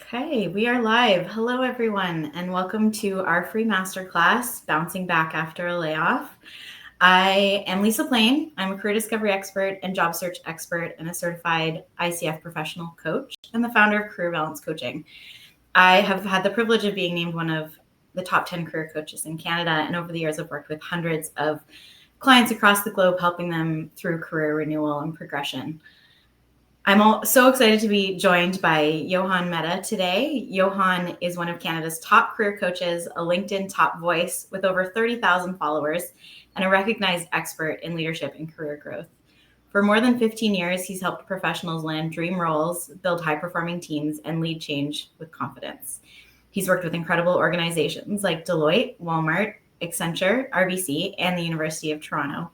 Okay, we are live. Hello, everyone, and welcome to our free masterclass, Bouncing Back After a Layoff. I am Lisa Plain. I'm a career discovery expert and job search expert and a certified ICF professional coach and the founder of Career Balance Coaching. I have had the privilege of being named one of the top 10 career coaches in Canada, and over the years, I've worked with hundreds of clients across the globe, helping them through career renewal and progression. I'm so excited to be joined by Yauhan Mehta today. Yauhan is one of Canada's top career coaches, a LinkedIn top voice with over 30,000 followers, and a recognized expert in leadership and career growth. For more than 15 years, he's helped professionals land dream roles, build high-performing teams, and lead change with confidence. He's worked with incredible organizations like Deloitte, Walmart, Accenture, RBC, and the University of Toronto.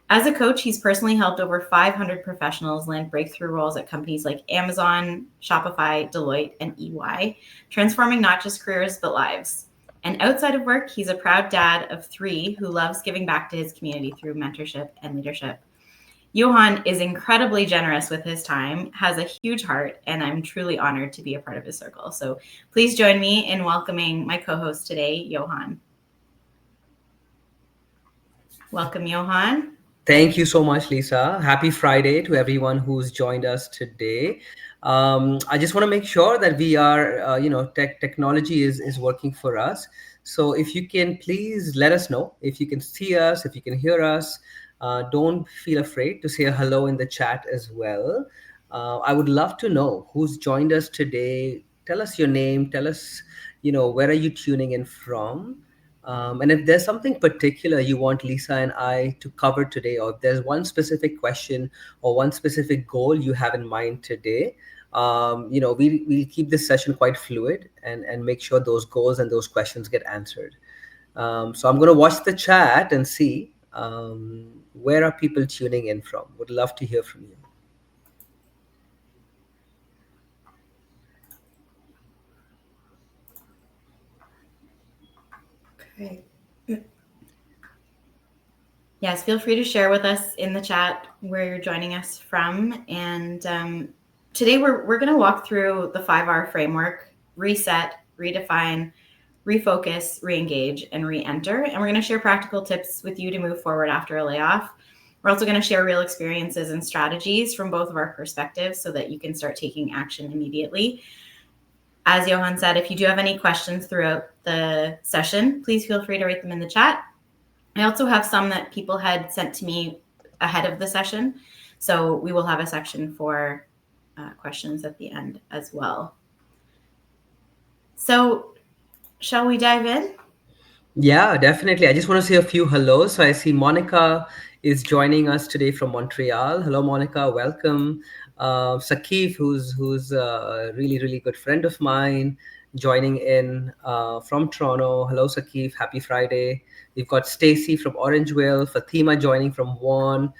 As a coach, he's personally helped over 500 professionals land breakthrough roles at companies like Amazon, Shopify, Deloitte, and EY, transforming not just careers, but lives. And outside of work, he's a proud dad of 3 who loves giving back to his community through mentorship and leadership. Yauhan is incredibly generous with his time, has a huge heart, and I'm truly honored to be a part of his circle. So please join me in welcoming my co-host today, Yauhan. Welcome, Yauhan. Thank you so much, Lisa. Happy Friday to everyone who's joined us today. I just want to make sure that we are, technology is working for us. So if you can please let us know if you can see us, if you can hear us. Don't feel afraid to say a hello in the chat as well. I would love to know who's joined us today. Tell us your name. Tell us, where are you tuning in from? And if there's something particular you want Lisa and I to cover today, or if there's one specific question or one specific goal you have in mind today, we'll keep this session quite fluid and make sure those goals and those questions get answered. So I'm going to watch the chat and see where are people tuning in from. Would love to hear from you. Okay. Yes, feel free to share with us in the chat where you're joining us from. And today we're going to walk through the 5R framework: reset, redefine, refocus, reengage, and re-enter. And we're going to share practical tips with you to move forward after a layoff. We're also going to share real experiences and strategies from both of our perspectives so that you can start taking action immediately. As Yauhan said, if you do have any questions throughout the session, please feel free to write them in the chat. I also have some that people had sent to me ahead of the session. So we will have a section for questions at the end as well. So shall we dive in? Yeah, definitely. I just want to say a few hellos. So I see Monica is joining us today from Montreal. Hello, Monica. Welcome. Sakif, who's a really good friend of mine, joining in from Toronto. Hello, Sakif. Happy Friday. We've got Stacy from Orangeville, Fatima joining from Vaughan,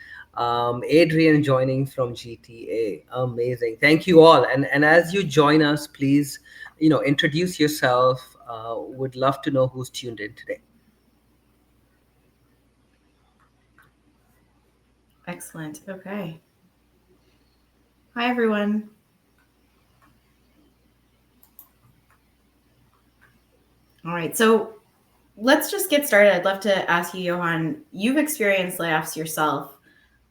Adrian joining from GTA. Amazing. Thank you all. And as you join us, please, introduce yourself. Would love to know who's tuned in today. Excellent. Okay. Hi, everyone. All right. So let's just get started. I'd love to ask you, Yauhan, you've experienced layoffs yourself.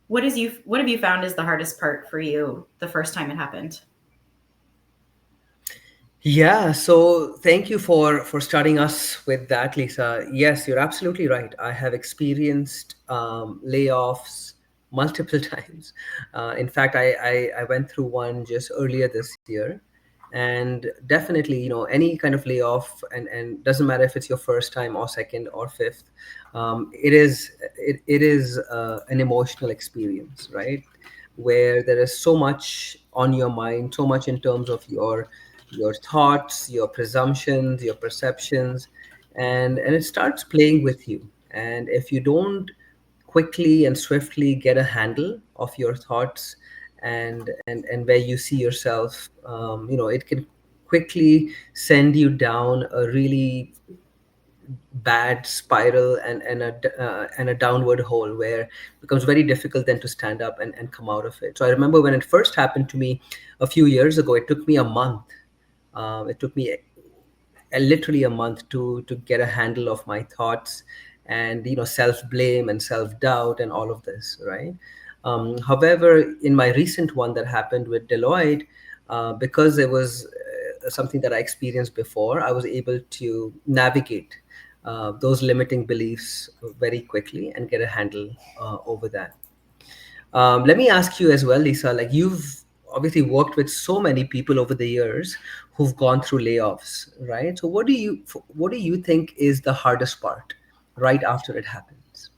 What have you found is the hardest part for you the first time it happened? Yeah, so thank you for starting us with that, Lisa. Yes, you're absolutely right. I have experienced layoffs multiple times. In fact, I went through one just earlier this year, and definitely, any kind of layoff, and doesn't matter if it's your first time or second or fifth, it is an emotional experience, right? Where there is so much on your mind, so much in terms of your thoughts, your presumptions, your perceptions, and it starts playing with you. And if you don't quickly and swiftly get a handle of your thoughts and where you see yourself, it can quickly send you down a really bad spiral and a downward hole where it becomes very difficult then to stand up and come out of it. So I remember when it first happened to me a few years ago, it took me a month It took me literally a month to get a handle of my thoughts, and self blame and self doubt and all of this, right? However, in my recent one that happened with Deloitte, because it was something that I experienced before, I was able to navigate those limiting beliefs very quickly and get a handle over that. Let me ask you as well, Lisa, like you've obviously worked with so many people over the years who've gone through layoffs, right? So what do you think is the hardest part right after it happens?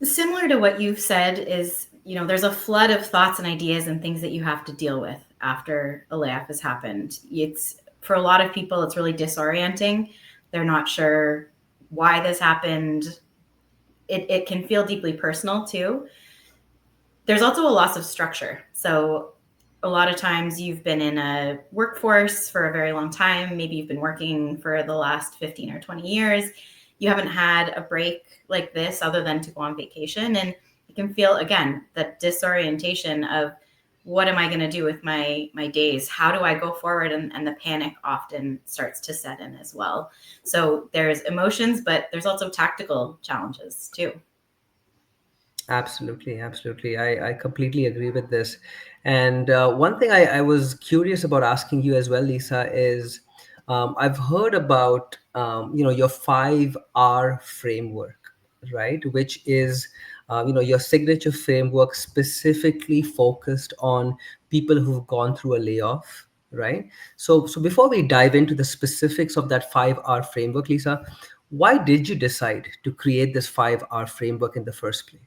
Similar to what you've said is, there's a flood of thoughts and ideas and things that you have to deal with after a layoff has happened. It's for a lot of people, it's really disorienting. They're not sure why this happened. It can feel deeply personal too. There's also a loss of structure. So a lot of times you've been in a workforce for a very long time. Maybe you've been working for the last 15 or 20 years. You haven't had a break like this other than to go on vacation. And you can feel, again, that disorientation of what am I going to do with my days? How do I go forward? And the panic often starts to set in as well. So there's emotions, but there's also tactical challenges too. Absolutely, absolutely. I completely agree with this. And one thing I was curious about asking you as well, Lisa, is I've heard about your 5R framework, right? Which is your signature framework specifically focused on people who've gone through a layoff, right? So before we dive into the specifics of that 5R framework, Lisa, why did you decide to create this 5R framework in the first place?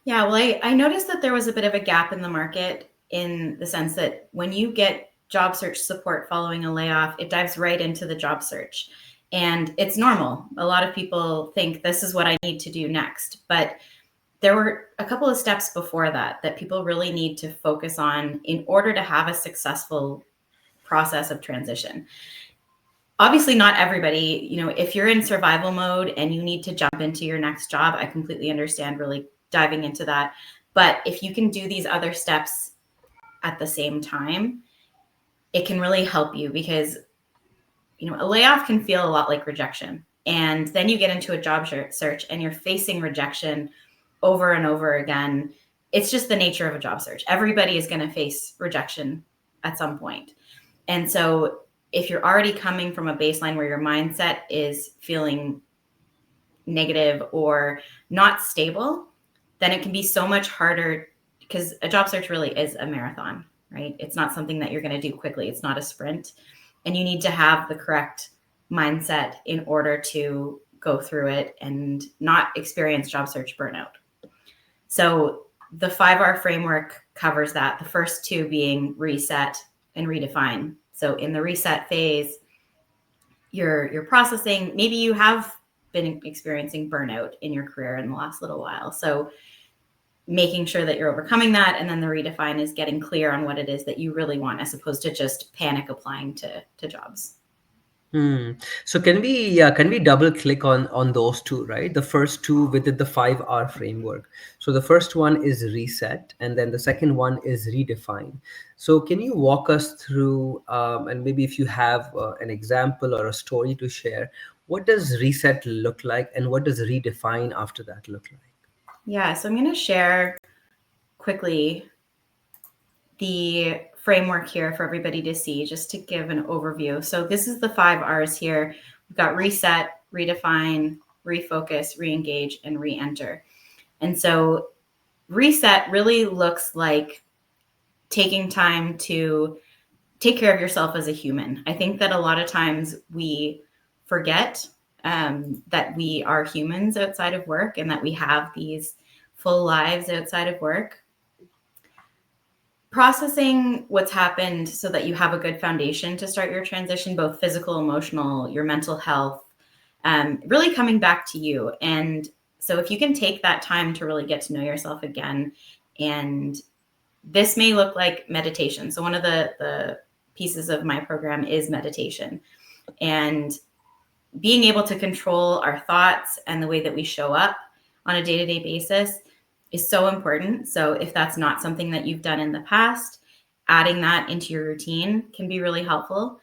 Yeah, well, I noticed that there was a bit of a gap in the market in the sense that when you get job search support following a layoff, it dives right into the job search. And it's normal. A lot of people think this is what I need to do next. But there were a couple of steps before that people really need to focus on in order to have a successful process of transition. Obviously, not everybody, if you're in survival mode and you need to jump into your next job, I completely understand really diving into that. But if you can do these other steps at the same time, it can really help you because, a layoff can feel a lot like rejection. And then you get into a job search and you're facing rejection over and over again. It's just the nature of a job search. Everybody is going to face rejection at some point. And so if you're already coming from a baseline where your mindset is feeling negative or not stable, then it can be so much harder because a job search really is a marathon, right? It's not something that you're going to do quickly. It's not a sprint. And you need to have the correct mindset in order to go through it and not experience job search burnout. So the 5R framework covers that. The first two being reset and redefine. So in the reset phase, you're processing. Maybe you have been experiencing burnout in your career in the last little while. So making sure that you're overcoming that. And then the redefine is getting clear on what it is that you really want as opposed to just panic applying to jobs. Hmm. So can we double click on those two, right? The first two within the 5R framework. So the first one is reset, and then the second one is redefine. So can you walk us through, and maybe if you have an example or a story to share, what does reset look like, and what does redefine after that look like? Yeah, so I'm going to share quickly the framework here for everybody to see, just to give an overview. So this is the 5 R's here. We've got reset, redefine, refocus, reengage, and re-enter. And so reset really looks like taking time to take care of yourself as a human. I think that a lot of times we forget that we are humans outside of work and that we have these full lives outside of work. Processing what's happened so that you have a good foundation to start your transition, both physical, emotional, your mental health, really coming back to you. And so if you can take that time to really get to know yourself again, and this may look like meditation. So one of the pieces of my program is meditation, and being able to control our thoughts and the way that we show up on a day-to-day basis is so important. So if that's not something that you've done in the past, adding that into your routine can be really helpful.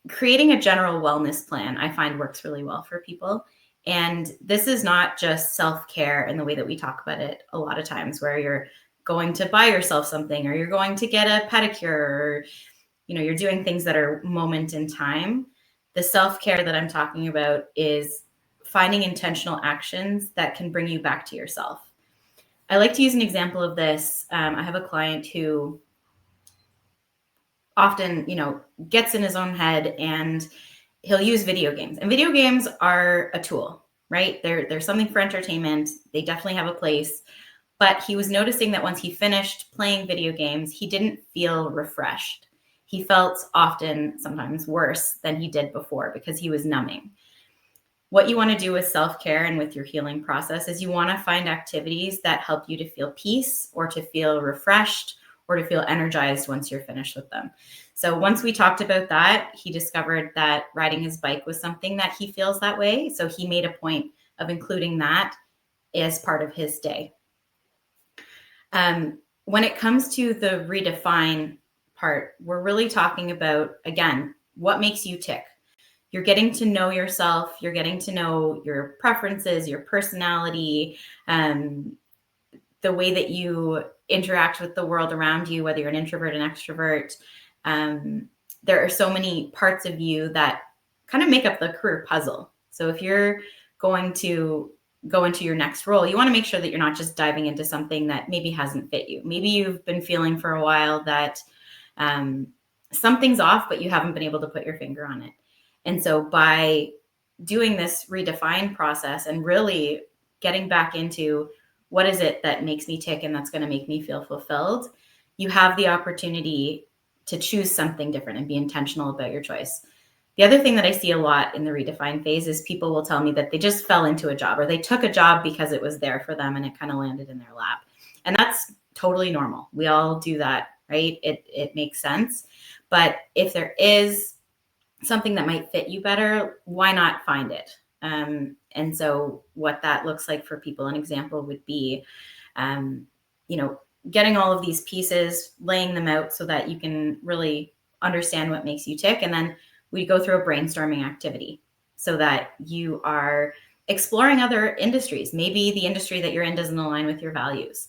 Creating a general wellness plan, I find, works really well for people. And this is not just self-care in the way that we talk about it a lot of times, where you're going to buy yourself something, or you're going to get a pedicure, or you're doing things that are moment in time. The self-care that I'm talking about is finding intentional actions that can bring you back to yourself. I like to use an example of this. I have a client who often, gets in his own head, and he'll use video games. And video games are a tool, right? They're something for entertainment. They definitely have a place. But he was noticing that once he finished playing video games, he didn't feel refreshed. He felt often, sometimes worse than he did before, because he was numbing. What you want to do with self-care and with your healing process is you want to find activities that help you to feel peace, or to feel refreshed, or to feel energized once you're finished with them. So once we talked about that, he discovered that riding his bike was something that he feels that way. So he made a point of including that as part of his day. When it comes to the redefine part, we're really talking about, again, what makes you tick. You're getting to know yourself. You're getting to know your preferences, your personality, the way that you interact with the world around you, whether you're an introvert, an extrovert. There are so many parts of you that kind of make up the career puzzle. So if you're going to go into your next role, you want to make sure that you're not just diving into something that maybe hasn't fit you. Maybe you've been feeling for a while that something's off, but you haven't been able to put your finger on it. And so by doing this redefine process and really getting back into what is it that makes me tick and that's going to make me feel fulfilled, you have the opportunity to choose something different and be intentional about your choice. The other thing that I see a lot in the redefine phase is people will tell me that they just fell into a job, or they took a job because it was there for them and it kind of landed in their lap. And that's totally normal. We all do that, right? It makes sense. But if there is something that might fit you better, why not find it? And so what that looks like for people, an example would be, getting all of these pieces, laying them out so that you can really understand what makes you tick. And then we go through a brainstorming activity so that you are exploring other industries. Maybe the industry that you're in doesn't align with your values.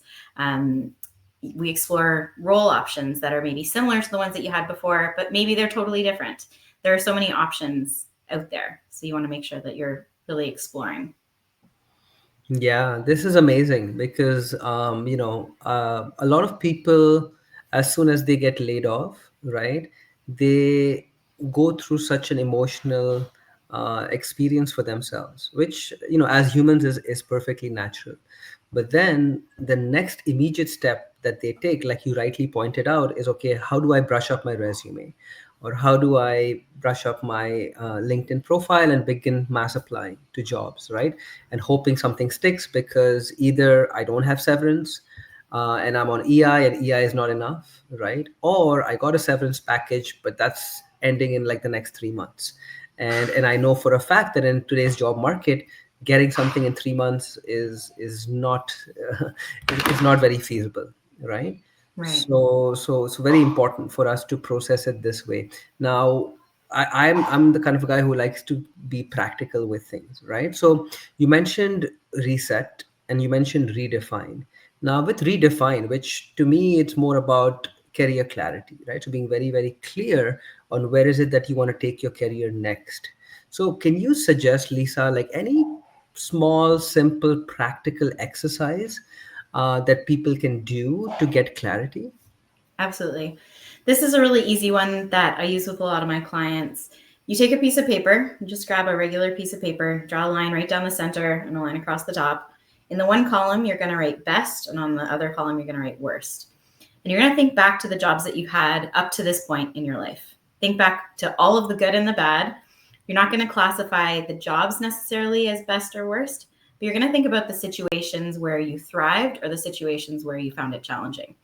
We explore role options that are maybe similar to the ones that you had before, but maybe they're totally different. There are so many options out there. So you want to make sure that you're really exploring. Yeah, this is amazing because a lot of people, as soon as they get laid off, right, they go through such an emotional experience for themselves, which as humans is perfectly natural. But then the next immediate step that they take, like you rightly pointed out, is okay, how do I brush up my resume? Or how do I brush up my LinkedIn profile and begin mass applying to jobs, right? And hoping something sticks, because either I don't have severance and I'm on EI and EI is not enough, right? Or I got a severance package, but that's ending in like the next 3 months. And I know for a fact that in today's job market, getting something in 3 months is not is not very feasible, right? Right. So it's very important for us to process it this way. Now, I'm the kind of guy who likes to be practical with things, right? So you mentioned reset and you mentioned redefine. Now with redefine, which to me it's more about career clarity, right? So being very, very clear on where is it that you want to take your career next. So can you suggest, Lisa, like any small, simple, practical exercise that people can do to get clarity? Absolutely. This is a really easy one that I use with a lot of my clients. You take a piece of paper, you just grab a regular piece of paper, draw a line right down the center and a line across the top. In the one column, you're going to write best, and on the other column, you're going to write worst. And you're going to think back to the jobs that you've had up to this point in your life. Think back to all of the good and the bad. You're not going to classify the jobs necessarily as best or worst, but you're going to think about the situations where you thrived or the situations where you found it challenging.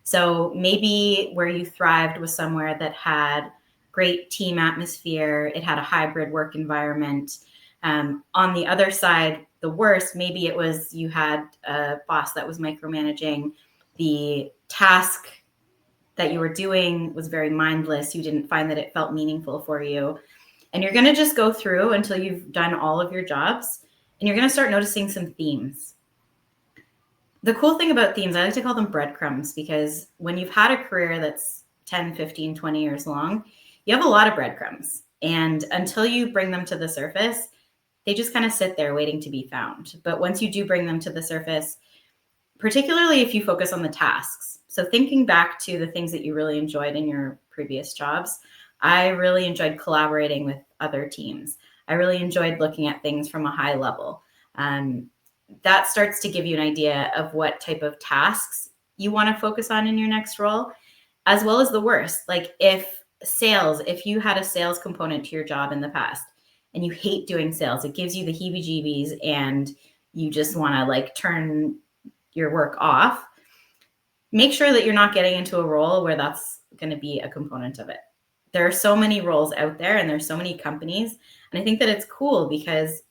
So maybe where you thrived was somewhere that had great team atmosphere, it had a hybrid work environment. On the other side, the worst, maybe it was you had a boss that was micromanaging, the task that you were doing was very mindless. You didn't find that it felt meaningful for you. And you're going to just go through until you've done all of your jobs, and you're going to start noticing some themes. The cool thing about themes, I like to call them breadcrumbs, because when you've had a career that's 10, 15, 20 years long, you have a lot of breadcrumbs. And until you bring them to the surface, they just kind of sit there waiting to be found. But once you do bring them to the surface, particularly if you focus on the tasks. So thinking back to the things that you really enjoyed in your previous jobs, I really enjoyed collaborating with other teams. I really enjoyed looking at things from a high level. That starts to give you an idea of what type of tasks you want to focus on in your next role, as well as the worst. Like if you had a sales component to your job in the past and you hate doing sales, it gives you the heebie jeebies and you just want to like turn your work off, make sure that you're not getting into a role where that's going to be a component of it. There are so many roles out there and there's so many companies. And I think that it's cool because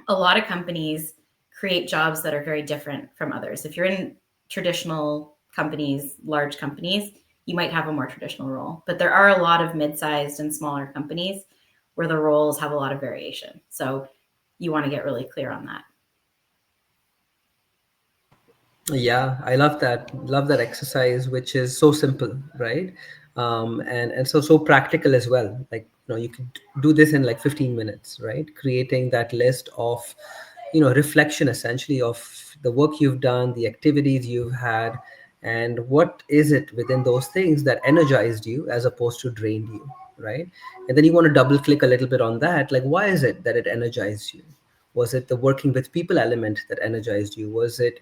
a lot of companies create jobs that are very different from others. If you're in traditional companies, large companies, you might have a more traditional role. But there are a lot of mid-sized and smaller companies where the roles have a lot of variation. So you want to get really clear on that. Yeah, I love that. Love that exercise, which is so simple, right? And so practical as well. Like, you could do this in like 15 minutes, right? Creating that list of, reflection essentially of the work you've done, the activities you've had, and what is it within those things that energized you as opposed to drained you, right? And then you want to double click a little bit on that. Like, why is it that it energized you? Was it the working with people element that energized you? Was it,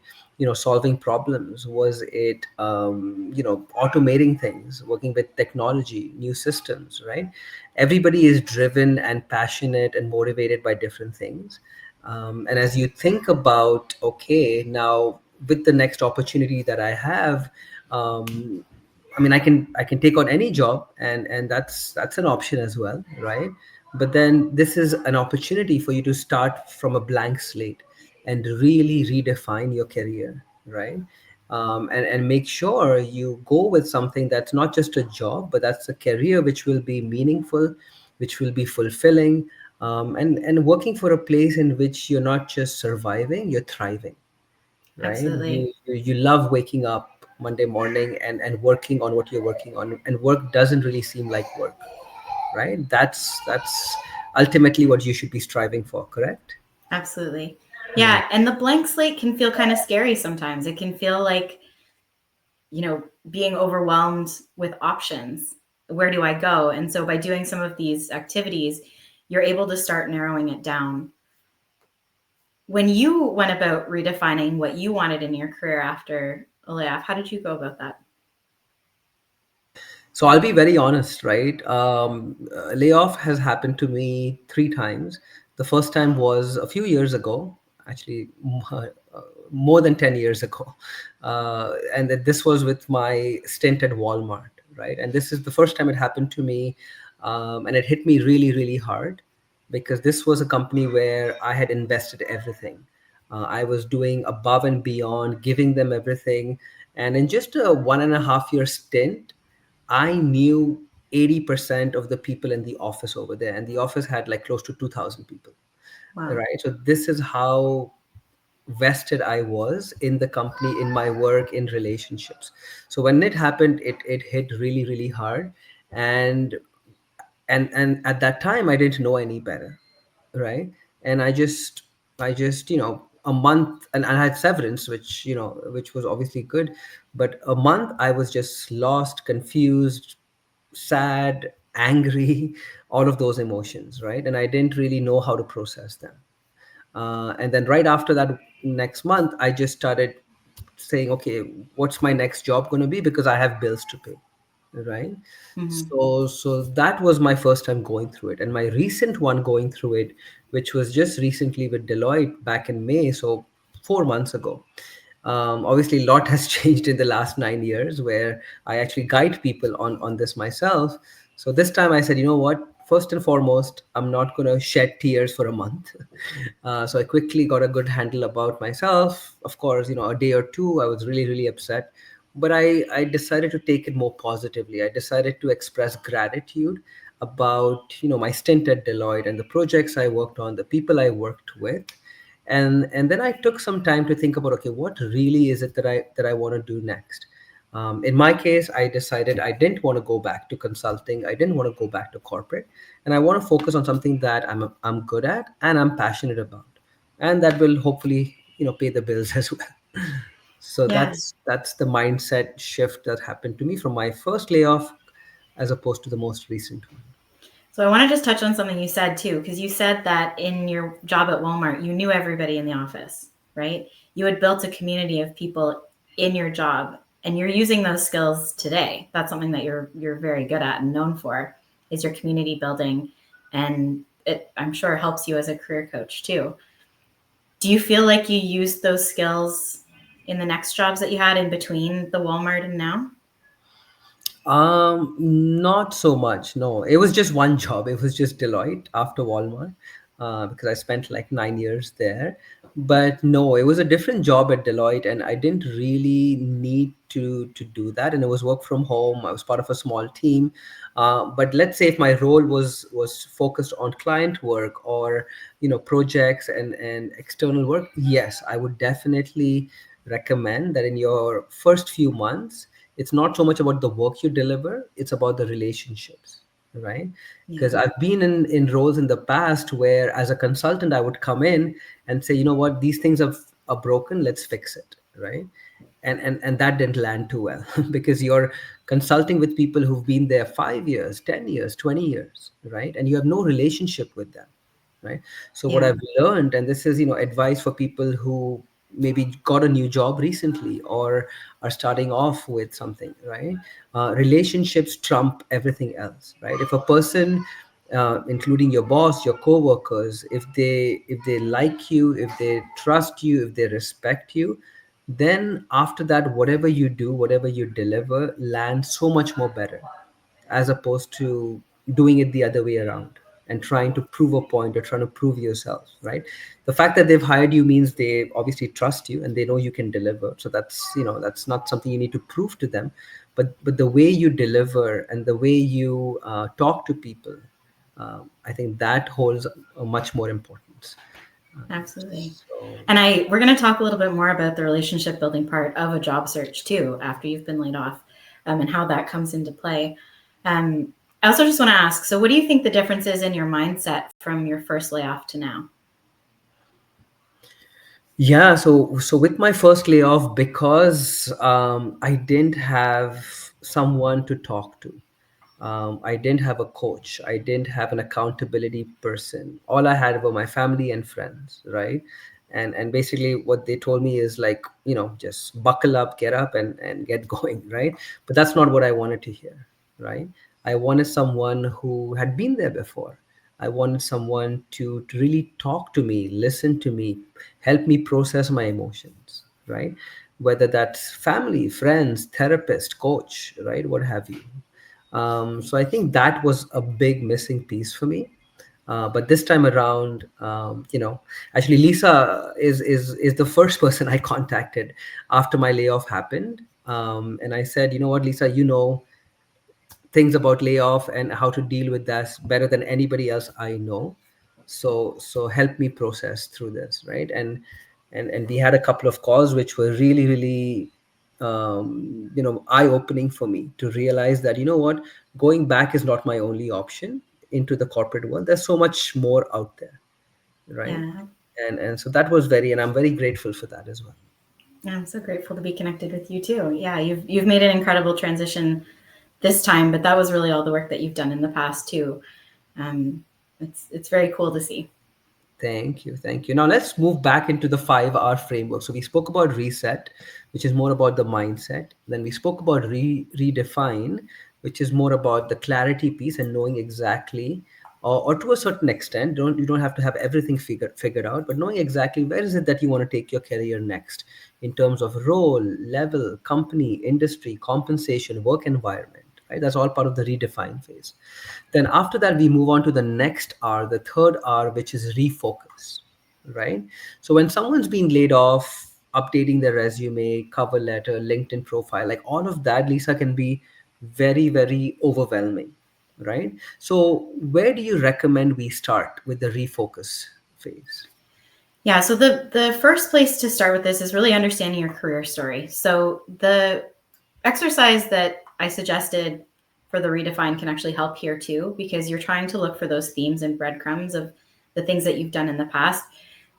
solving problems? Was it, automating things, working with technology, new systems, right? Everybody is driven and passionate and motivated by different things. And as you think about, okay, now with the next opportunity that I have, um, I mean, I can take on any job, and that's an option as well, right? But then this is an opportunity for you to start from a blank slate and really redefine your career, right? And make sure you go with something that's not just a job, but that's a career which will be meaningful, which will be fulfilling, and working for a place in which you're not just surviving, you're thriving, right? Absolutely. You love waking up Monday morning and working on what you're working on, and work doesn't really seem like work, right? That's ultimately what you should be striving for, correct? Absolutely. Yeah. Yeah. And the blank slate can feel kind of scary sometimes. It can feel like, being overwhelmed with options. Where do I go? And so by doing some of these activities, you're able to start narrowing it down. When you went about redefining what you wanted in your career after a layoff, how did you go about that? So I'll be very honest, right? Layoff has happened to me 3 times. The first time was a few years ago, actually, more than 10 years ago. And that this was with my stint at Walmart, right? And this is the first time it happened to me. And it hit me really, really hard because this was a company where I had invested everything. I was doing above and beyond, giving them everything. And in just a 1.5 year stint, I knew 80% of the people in the office over there, and the office had like close to 2,000 people, Wow. right? So this is how vested I was in the company, in my work, in relationships. So when it happened, it hit really, really hard. And and at that time I didn't know any better, right? And I just a month, and I had severance, which which was obviously good, but a month I was just lost, confused, sad, angry, all of those emotions, right? And I didn't really know how to process them. And then right after that, next month, I just started saying, okay, what's my next job going to be? Because I have bills to pay, right? Mm-hmm. So that was my first time going through it, and my recent one going through it, which was just recently with Deloitte back in May, so 4 months ago. Obviously, a lot has changed in the last 9 years, where I actually guide people on this myself. So this time I said, you know what? First and foremost, I'm not going to shed tears for a month. So I quickly got a good handle about myself. Of course, a day or two, I was really, really upset. but I decided to take it more positively. I decided to express gratitude about, my stint at Deloitte and the projects I worked on, the people I worked with. And then I took some time to think about, okay, what really is it that I want to do next? In my case, I decided I didn't want to go back to consulting. I didn't want to go back to corporate, and I want to focus on something that I'm good at and I'm passionate about, and that will hopefully, pay the bills as well. So Yeah. that's the mindset shift that happened to me from my first layoff as opposed to the most recent one. So I want to just touch on something you said too, because you said that in your job at Walmart, you knew everybody in the office, right? You had built a community of people in your job, and you're using those skills today. That's something that you're very good at and known for is your community building, and it I'm sure helps you as a career coach too. Do you feel like you used those skills in the next jobs that you had in between the Walmart and now? Not so much. No, it was just one job. It was just Deloitte after Walmart, because I spent like 9 years there. But no, it was a different job at Deloitte, and I didn't really need to do that. And it was work from home. I was part of a small team. But let's say if my role was focused on client work or, projects and external work, yes, I would definitely recommend that in your first few months it's not so much about the work you deliver, it's about the relationships, right? Yeah. Because I've been in roles in the past where as a consultant I would come in and say, you know what, these things are broken, let's fix it, right? And that didn't land too well because you're consulting with people who've been there 5 years, 10 years, 20 years, right? And you have no relationship with them, right? So what Yeah. I've learned, and this is, advice for people who maybe got a new job recently or are starting off with something, right? Relationships trump everything else, right? If a person, including your boss, your coworkers, if they like you, if they trust you, if they respect you, then after that, whatever you do, whatever you deliver lands so much more better as opposed to doing it the other way around and trying to prove a point or trying to prove yourself, right? The fact that they've hired you means they obviously trust you and they know you can deliver, so that's not something you need to prove to them. But the way you deliver and the way you talk to people, I think that holds a much more importance. Absolutely. So And we're going to talk a little bit more about the relationship building part of a job search too after you've been laid off, and how that comes into play. Um, I also just want to ask, so what do you think the difference is in your mindset from your first layoff to now? yeah, so with my first layoff, because I didn't have someone to talk to, I didn't have a coach, I didn't have an accountability person. All I had were my family and friends, right? And basically what they told me is like, just buckle up, get up, and get going, right? But that's not what I wanted to hear, right? I wanted someone who had been there before. I wanted someone to really talk to me, listen to me, help me process my emotions, right? Whether that's family, friends, therapist, coach, right? What have you. So I think that was a big missing piece for me. But this time around, actually Lisa is the first person I contacted after my layoff happened. And I said, you know what, Lisa, things about layoff and how to deal with that better than anybody else I know. So help me process through this, right? And we had a couple of calls which were really, really eye opening for me to realize that, you know what, going back is not my only option into the corporate world. There's so much more out there, right? Yeah. And so that was very, and I'm very grateful for that as well. Yeah, I'm so grateful to be connected with you too. Yeah, you've made an incredible transition this time, but that was really all the work that you've done in the past too. Um, it's very cool to see. Thank you. Thank you. Now let's move back into the 5 hour framework. So we spoke about reset, which is more about the mindset. Then we spoke about redefine, which is more about the clarity piece and knowing exactly, or to a certain extent, you don't have to have everything figured out, but knowing exactly where is it that you want to take your career next in terms of role, level, company, industry, compensation, work environment. Right? That's all part of the redefine phase. Then after that, we move on to the next R, the third R, which is refocus, right? So when someone's been laid off, updating their resume, cover letter, LinkedIn profile, like all of that, Lisa, can be very, very overwhelming, right? So, where do you recommend we start with the refocus phase? Yeah, so the first place to start with this is really understanding your career story. So the exercise that I suggested for the redefine can actually help here too, because you're trying to look for those themes and breadcrumbs of the things that you've done in the past.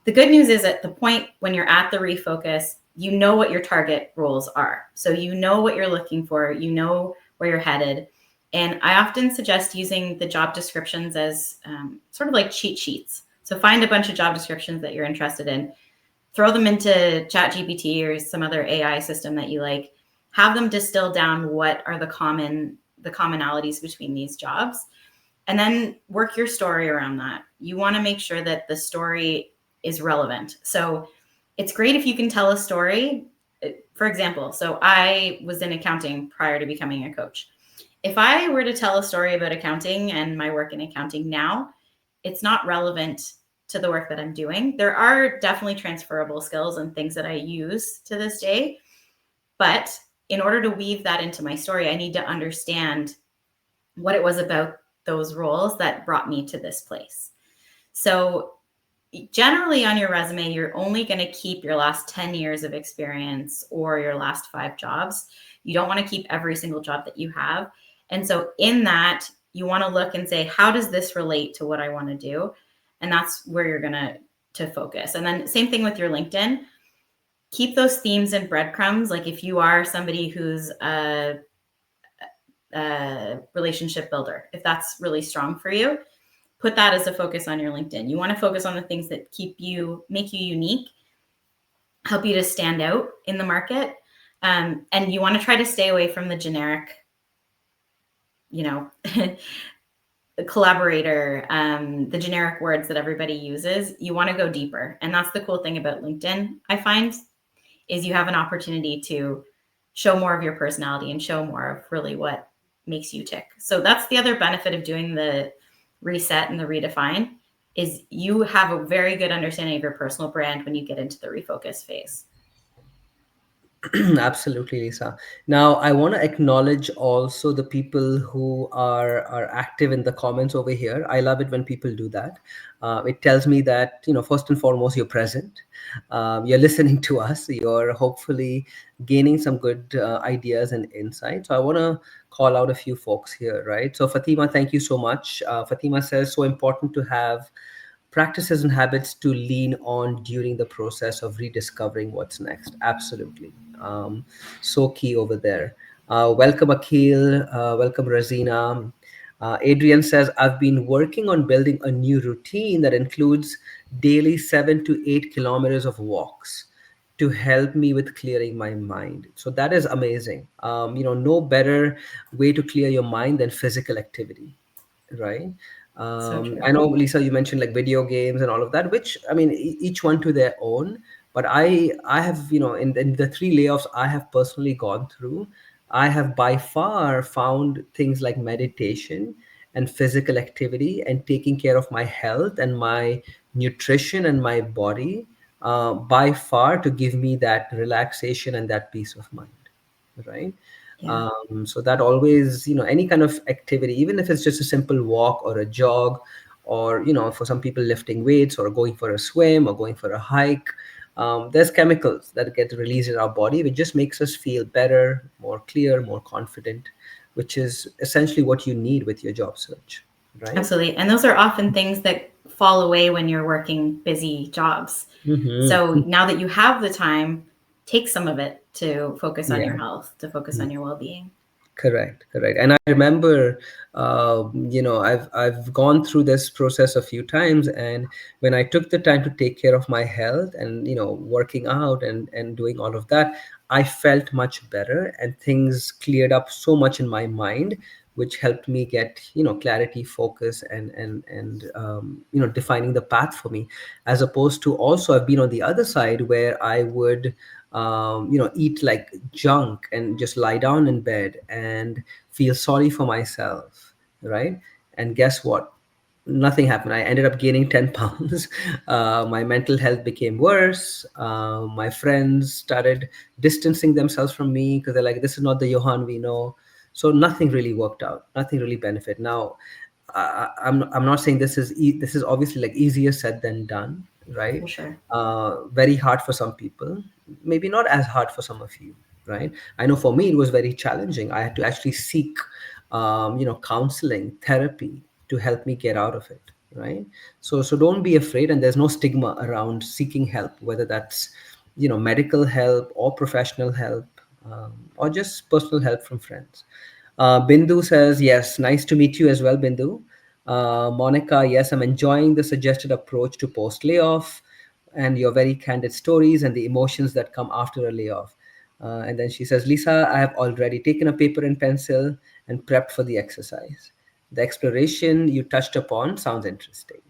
The good news is at the point when you're at the refocus, you know what your target roles are. So you know what you're looking for, you know where you're headed. And I often suggest using the job descriptions as sort of like cheat sheets. So find a bunch of job descriptions that you're interested in, throw them into ChatGPT or some other AI system that you like, have them distill down what are the commonalities between these jobs, and then work your story around that. You want to make sure that the story is relevant. So it's great if you can tell a story. For example, so I was in accounting prior to becoming a coach. If I were to tell a story about accounting and my work in accounting now, it's not relevant to the work that I'm doing. There are definitely transferable skills and things that I use to this day, but in order to weave that into my story, I need to understand what it was about those roles that brought me to this place. So generally on your resume, you're only going to keep your last 10 years of experience or your last 5 jobs. You don't want to keep every single job that you have. And so in that, you want to look and say, how does this relate to what I want to do? And that's where you're going to focus. And then same thing with your LinkedIn. Keep those themes and breadcrumbs. Like if you are somebody who's a relationship builder, if that's really strong for you, put that as a focus on your LinkedIn. You want to focus on the things that make you unique, help you to stand out in the market. And you want to try to stay away from the generic, you know, collaborator, the generic words that everybody uses. You want to go deeper. And that's the cool thing about LinkedIn, I find, is you have an opportunity to show more of your personality and show more of really what makes you tick. So that's the other benefit of doing the reset and the redefine, is you have a very good understanding of your personal brand when you get into the refocus phase. Absolutely, Lisa. Now, I want to acknowledge also the people who are active in the comments over here. I love it when people do that. It tells me that, first and foremost, you're present. You're listening to us. You're hopefully gaining some good ideas and insights. So I want to call out a few folks here, right? So Fatima, thank you so much. Fatima says, so important to have practices and habits to lean on during the process of rediscovering what's next. Absolutely. So key over there. Welcome, Akhil. Welcome, Razina. Adrian says, I've been working on building a new routine that includes daily 7 to 8 kilometers of walks to help me with clearing my mind. So that is amazing. No better way to clear your mind than physical activity, right? So I true. know, Lisa, you mentioned like video games and all of that, which I mean, each one to their own. But I have, in the 3 layoffs I have personally gone through, I have by far found things like meditation and physical activity and taking care of my health and my nutrition and my body, by far to give me that relaxation and that peace of mind, right? Yeah. So that always, any kind of activity, even if it's just a simple walk or a jog, or for some people lifting weights or going for a swim or going for a hike, there's chemicals that get released in our body which just makes us feel better, more clear, more confident, which is essentially what you need with your job search, right? Absolutely. And those are often things that fall away when you're working busy jobs. Mm-hmm. So now that you have the time, take some of it to focus on Yeah. your health, to focus on your well-being. Correct, correct. And I remember, I've gone through this process a few times, and when I took the time to take care of my health and working out and doing all of that, I felt much better, and things cleared up so much in my mind, which helped me get clarity, focus, and defining the path for me. As opposed to, also I've been on the other side where I would eat like junk and just lie down in bed and feel sorry for myself, right? And guess what? nothing happened. I ended up gaining 10 pounds. My mental health became worse. My friends started distancing themselves from me because they're like, this is not the Yauhan we know. So nothing really worked out. Nothing really benefited. Now, I'm not saying this is obviously like easier said than done, right? For sure. Very hard for some people, maybe not as hard for some of you, right? I know for me it was very challenging. I had to actually seek, counseling, therapy to help me get out of it, right? So don't be afraid, and there's no stigma around seeking help, whether that's medical help or professional help, or just personal help from friends. Bindu says, yes, nice to meet you as well, Bindu. Monica, yes, I'm enjoying the suggested approach to post layoff and your very candid stories and the emotions that come after a layoff. And then she says, Lisa, I have already taken a paper and pencil and prepped for the exercise. The exploration you touched upon sounds interesting.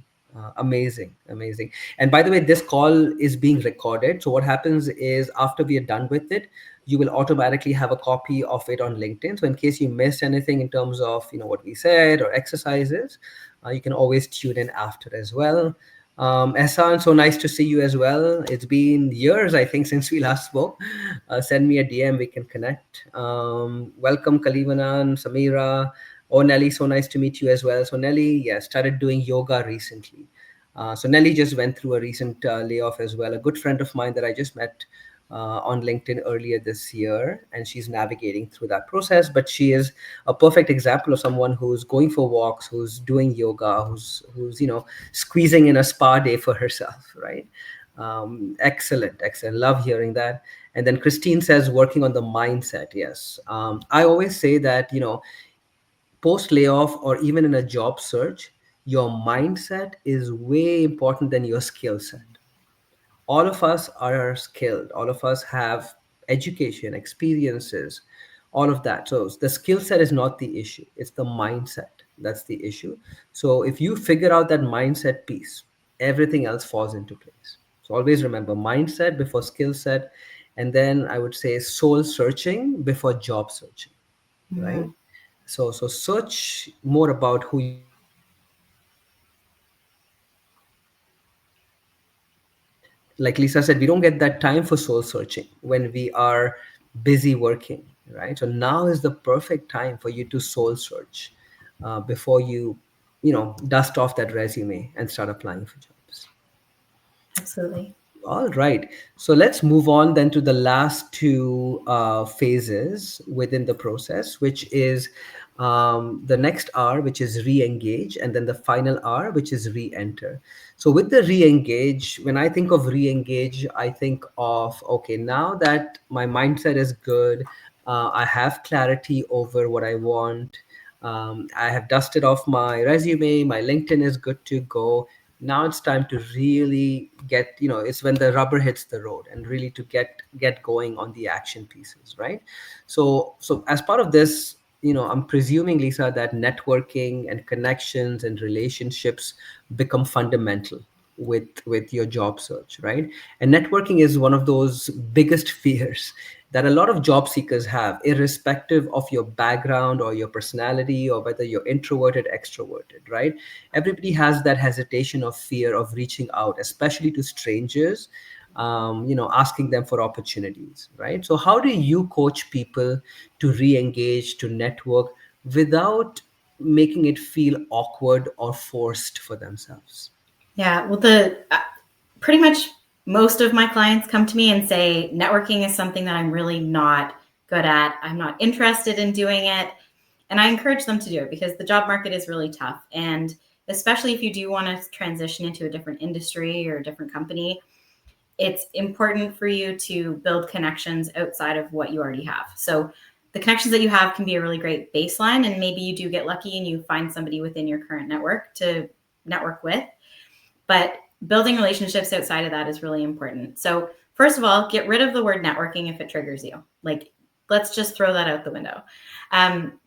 Amazing, amazing. And by the way, this call is being recorded. So what happens is after we are done with it, you will automatically have a copy of it on LinkedIn. So in case you missed anything in terms of what we said or exercises, you can always tune in after as well. Ehsan, so nice to see you as well. It's been years, I think, since we last spoke. Send me a DM, we can connect. Welcome, Kalivanan, Samira. Oh, Nelly, so nice to meet you as well. So Nelly, yeah, started doing yoga recently. So Nelly just went through a recent layoff as well. A good friend of mine that I just met on LinkedIn earlier this year, and she's navigating through that process. But she is a perfect example of someone who's going for walks, who's doing yoga, who's squeezing in a spa day for herself, right? Excellent, excellent. Love hearing that. And then Christine says, working on the mindset. Yes, I always say that post layoff or even in a job search, your mindset is way important than your skill set. All of us are skilled, all of us have education, experiences, all of that. So the skill set is not the issue, it's the mindset that's the issue. So if you figure out that mindset piece, everything else falls into place. So always remember mindset before skill set, and then I would say soul searching before job searching, right? Mhm. So search more about who you are, like Lisa said, we don't get that time for soul searching when we are busy working, right? So now is the perfect time for you to soul search before you dust off that resume and start applying for jobs. Absolutely. All right. So let's move on then to the last two phases within the process, which is the next R, which is re-engage, and then the final R, which is re-enter. So with the re-engage, when I think of re-engage, I think of, okay, now that my mindset is good, I have clarity over what I want. I have dusted off my resume, my LinkedIn is good to go. Now it's time to really get, it's when the rubber hits the road and really to get going on the action pieces, right? So as part of this, I'm presuming, Lisa, that networking and connections and relationships become fundamental with your job search, right? And networking is one of those biggest fears that a lot of job seekers have, irrespective of your background or your personality or whether you're introverted, extroverted, right? Everybody has that hesitation or fear of reaching out, especially to strangers, asking them for opportunities, right? So how do you coach people to re-engage, to network without making it feel awkward or forced for themselves? Yeah. Well, the pretty much most of my clients come to me and say networking is something that I'm really not good at. I'm not interested in doing it. And I encourage them to do it because the job market is really tough. And especially if you do want to transition into a different industry or a different company, it's important for you to build connections outside of what you already have. So the connections that you have can be a really great baseline. And maybe you do get lucky and you find somebody within your current network to network with. But building relationships outside of that is really important. So, first of all, get rid of the word networking if it triggers you. Like, let's just throw that out the window. Um,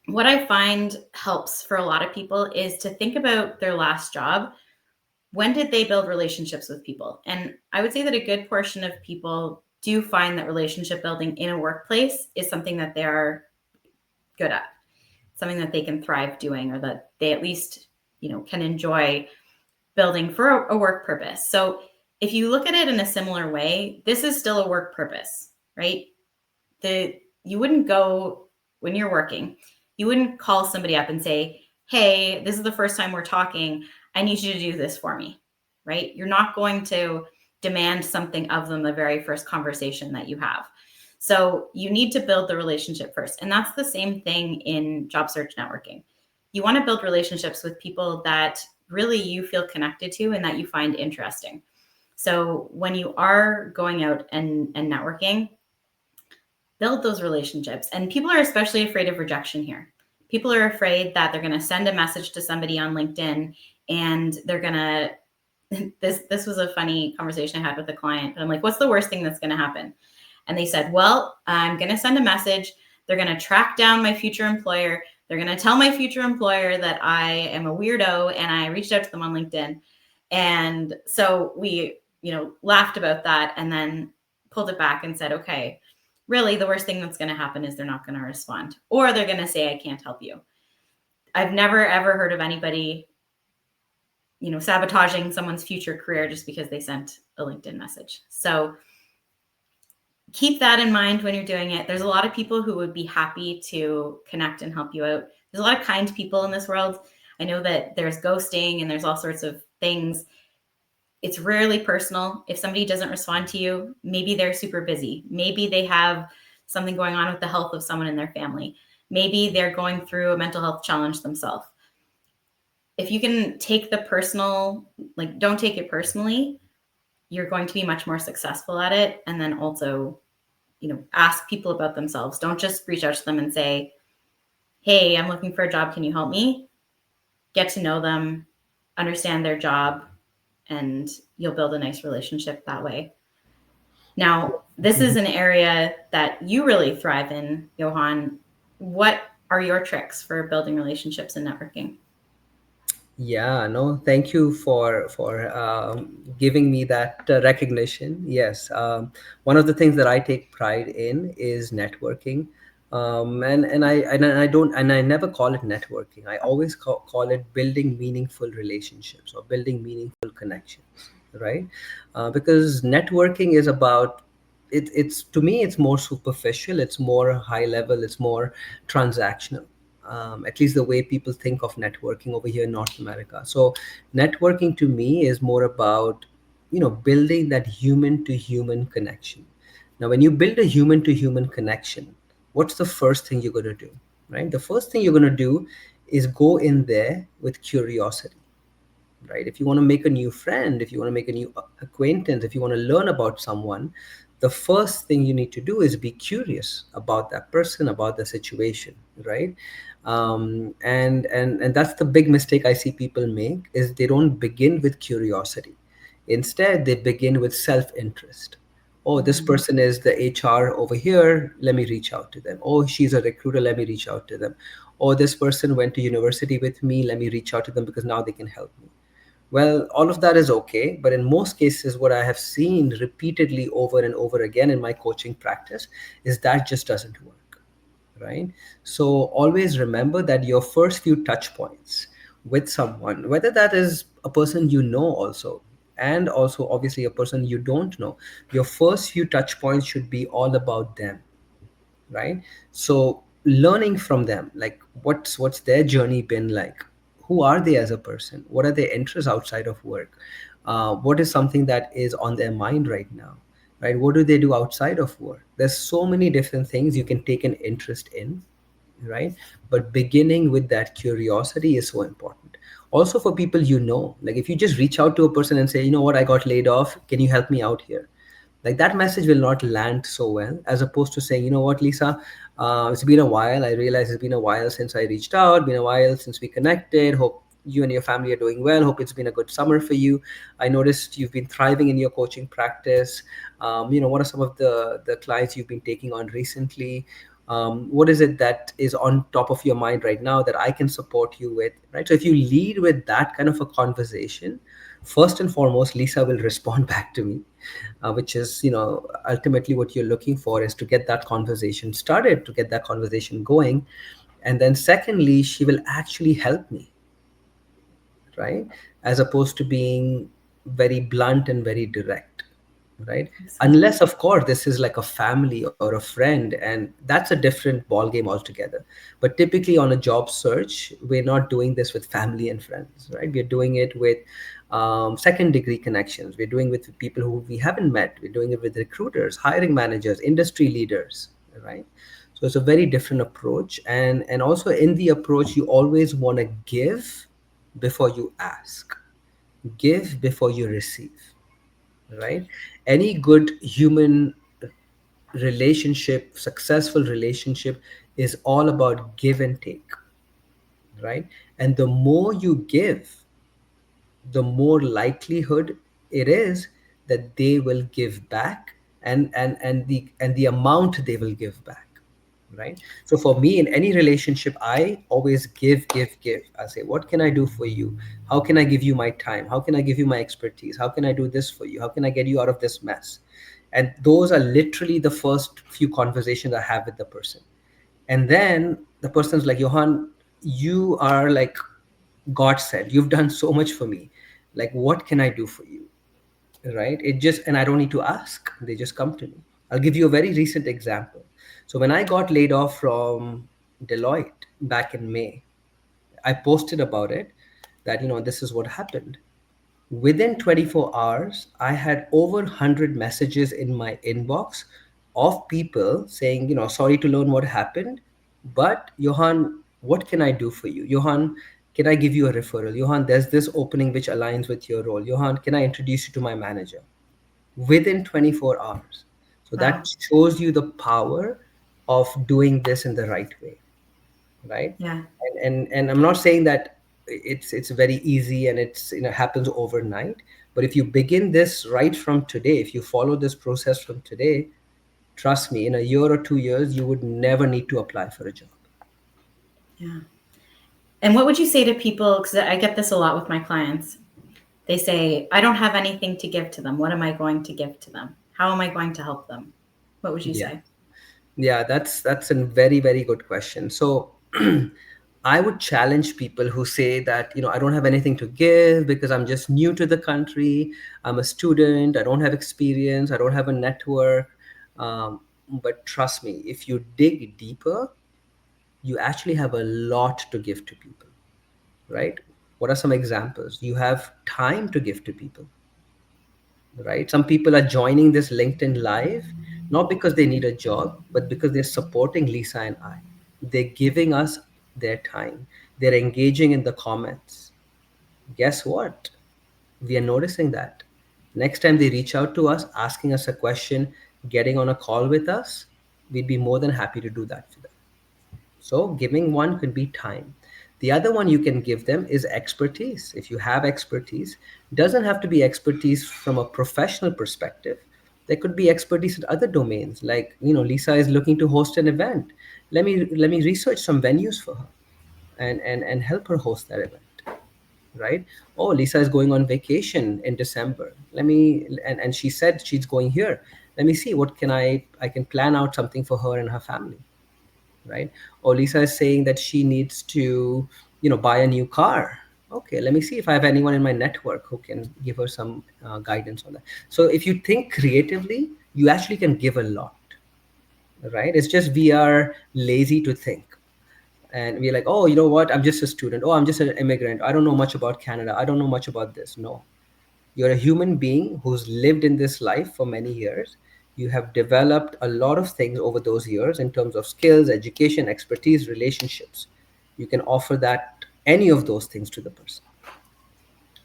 what I find helps for a lot of people is to think about their last job. When did they build relationships with people? And I would say that a good portion of people do find that relationship building in a workplace is something that they are good at, something that they can thrive doing, or that they at least can enjoy building for a work purpose. So if you look at it in a similar way, this is still a work purpose, right? You wouldn't go when you're working, you wouldn't call somebody up and say, hey, this is the first time we're talking. I need you to do this for me, right? You're not going to demand something of them the very first conversation that you have. So you need to build the relationship first. And that's the same thing in job search networking. You want to build relationships with people that really you feel connected to and that you find interesting. So when you are going out and networking, build those relationships. And people are especially afraid of rejection here. People are afraid that they're going to send a message to somebody on LinkedIn and they're going to this was a funny conversation I had with a client. I'm like, what's the worst thing that's going to happen? And they said, well, I'm going to send a message. They're going to track down my future employer. They're going to tell my future employer that I am a weirdo and I reached out to them on LinkedIn. And so we, laughed about that and then pulled it back and said, okay, really the worst thing that's going to happen is they're not going to respond, or they're going to say, I can't help you. I've never, ever heard of anybody sabotaging someone's future career just because they sent a LinkedIn message. So keep that in mind when you're doing it. There's a lot of people who would be happy to connect and help you out. There's a lot of kind people in this world. I know that there's ghosting and there's all sorts of things. It's rarely personal. If somebody doesn't respond to you, maybe they're super busy. Maybe they have something going on with the health of someone in their family. Maybe they're going through a mental health challenge themselves. If you can take the personal, don't take it personally, you're going to be much more successful at it. And then also, ask people about themselves. Don't just reach out to them and say, hey, I'm looking for a job. Can you help me? Get to know them, understand their job, and you'll build a nice relationship that way. Now, this is an area that you really thrive in, Yauhan. What are your tricks for building relationships and networking? Yeah, no, thank you for giving me that recognition. Yes, one of the things that I take pride in is networking, and I never call it networking. I always call it building meaningful relationships or building meaningful connections, right? Because networking is about it's to me it's more superficial, it's more high level, it's more transactional, at least the way people think of networking over here in North America. So networking to me is more about, building that human to human connection. Now, when you build a human to human connection, what's the first thing you're going to do, right? The first thing you're going to do is go in there with curiosity, right? If you want to make a new friend, if you want to make a new acquaintance, if you want to learn about someone, the first thing you need to do is be curious about that person, about the situation, right? And that's the big mistake I see people make, is they don't begin with curiosity. Instead, they begin with self-interest. Oh, this person is the HR over here, let me reach out to them. Oh, she's a recruiter, let me reach out to them. Oh, this person went to university with me, let me reach out to them because now they can help me. Well, all of that is okay, but in most cases, what I have seen repeatedly over and over again in my coaching practice is that just doesn't work, right? So always remember that your first few touch points with someone, whether that is a person you know also, and also obviously a person you don't know, your first few touch points should be all about them, right? So learning from them, like what's their journey been like, who are they as a person, what are their interests outside of work, what is something that is on their mind right now, right? What do they do outside of work? There's so many different things you can take an interest in, right? But beginning with that curiosity is so important. Also for people, like if you just reach out to a person and say, you know what, I got laid off, can you help me out here? Like that message will not land so well, as opposed to saying, you know what, Lisa, it's been a while, I realize it's been a while since I reached out, been a while since we connected, hope you and your family are doing well, hope it's been a good summer for you, I noticed you've been thriving in your coaching practice, what are some of the clients you've been taking on recently, what is it that is on top of your mind right now that I can support you with, right? So if you lead with that kind of a conversation, first and foremost, Lisa will respond back to me, which is, ultimately what you're looking for, is to get that conversation started, to get that conversation going. And then secondly, she will actually help me, right? As opposed to being very blunt and very direct, right? Absolutely. Unless, of course, this is like a family or a friend, and that's a different ball game altogether. But typically on a job search, we're not doing this with family and friends, right? We're doing it with second degree connections. We're doing it with people who we haven't met. We're doing it with recruiters, hiring managers, industry leaders, right? So it's a very different approach. And also in the approach, you always want to give before you ask, give before you receive, right? Any good human relationship, successful relationship, is all about give and take, right? And the more you give, the more likelihood it is that they will give back, and the amount they will give back, right? So for me, in any relationship, I always give. I say, what can I do for you? How can I give you my time? How can I give you my expertise? How can I do this for you? How can I get you out of this mess? And those are literally the first few conversations I have with the person. And then the person's like, Johan, you are like God said, you've done so much for me. Like, what can I do for you? Right? It just, and I don't need to ask. They just come to me. I'll give you a very recent example. So when I got laid off from Deloitte back in May, I posted about it that, this is what happened. Within 24 hours, I had over 100 messages in my inbox of people saying, sorry to learn what happened, but Johan, what can I do for you? Johan, can I give you a referral? Johan, there's this opening which aligns with your role. Johan, can I introduce you to my manager? Within 24 hours. So that Wow. shows you the power of doing this in the right way, right? Yeah. And I'm not saying that it's very easy and it's happens overnight, but if you begin this right from today, if you follow this process from today, trust me, in a year or 2 years you would never need to apply for a job. Yeah. And what would you say to people? Because I get this a lot with my clients. They say, I don't have anything to give to them. What am I going to give to them? How am I going to help them? What would you Yeah, say? yeah, that's a very, very good question. So I would challenge people who say that, I don't have anything to give because I'm just new to the country, I'm a student, I don't have experience, I don't have a network. But trust me, if you dig deeper, you actually have a lot to give to people, right? What are some examples? You have time to give to people, right? Some people are joining this LinkedIn live not because they need a job, but because they're supporting Lisa and I. They're giving us their time, they're engaging in the comments. Guess what? We are noticing that. Next time they reach out to us asking us a question, getting on a call with us, we'd be more than happy to do that for them. So, giving one could be time. The other one you can give them is expertise. If you have expertise, doesn't have to be expertise from a professional perspective. There could be expertise in other domains. Like, Lisa is looking to host an event. Let me research some venues for her and help her host that event, right? Oh, Lisa is going on vacation in December. And she said she's going here. Let me see what I can plan out something for her and her family, right? Or Lisa is saying that she needs to, buy a new car. Okay, let me see if I have anyone in my network who can give her some guidance on that. So if you think creatively, you actually can give a lot, right? It's just we are lazy to think. And we're like, oh, you know what? I'm just a student. Oh, I'm just an immigrant. I don't know much about Canada. I don't know much about this. No, you're a human being who's lived in this life for many years. You have developed a lot of things over those years in terms of skills, education, expertise, relationships. You can offer that, any of those things, to the person.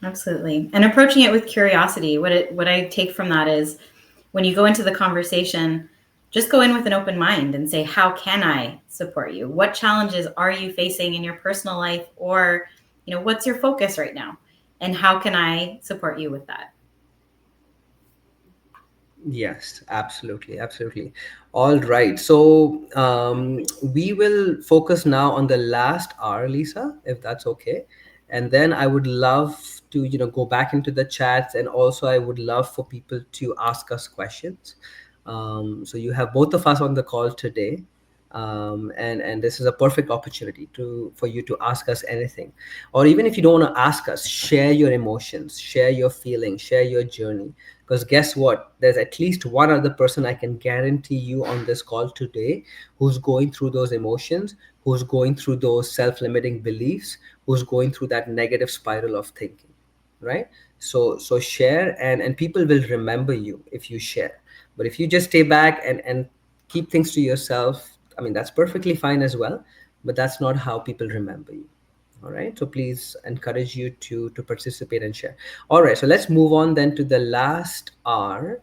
Absolutely. And approaching it with curiosity. What I take from that is when you go into the conversation, just go in with an open mind and say, how can I support you? What challenges are you facing in your personal life, or what's your focus right now? And how can I support you with that? Yes, absolutely, absolutely. All right. So we will focus now on the last hour, Lisa, if that's okay. And then I would love to, go back into the chats, and also I would love for people to ask us questions. So you have both of us on the call today. And this is a perfect opportunity for you to ask us anything, or even if you don't want to ask us, share your emotions, share your feelings, share your journey. Because guess what, there's at least one other person I can guarantee you on this call today who's going through those emotions, who's going through those self-limiting beliefs, who's going through that negative spiral of thinking, right? So share, and people will remember you if you share. But if you just stay back and keep things to yourself, I mean, that's perfectly fine as well, but that's not how people remember you. All right. So please encourage you to participate and share. All right. So let's move on then to the last R,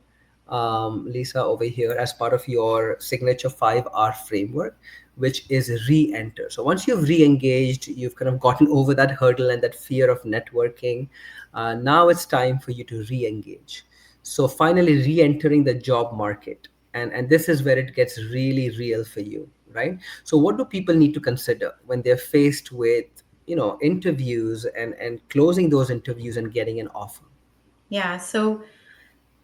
Lisa, over here as part of your signature 5R framework, which is re-enter. So once you've re-engaged, you've kind of gotten over that hurdle and that fear of networking. Now it's time for you to re-engage. So finally re-entering the job market, and this is where it gets really real for you, right? So what do people need to consider when they're faced with, interviews and closing those interviews and getting an offer? Yeah. So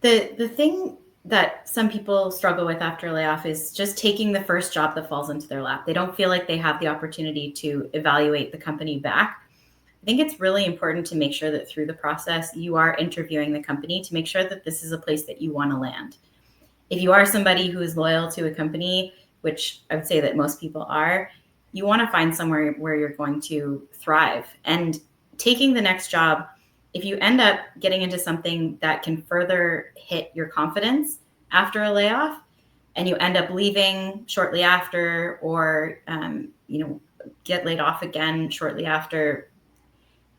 the thing that some people struggle with after a layoff is just taking the first job that falls into their lap. They don't feel like they have the opportunity to evaluate the company back. I think it's really important to make sure that through the process you are interviewing the company to make sure that this is a place that you want to land. If you are somebody who is loyal to a company, which I would say that most people are, you want to find somewhere where you're going to thrive. And taking the next job, if you end up getting into something that can further hit your confidence after a layoff, and you end up leaving shortly after, or get laid off again shortly after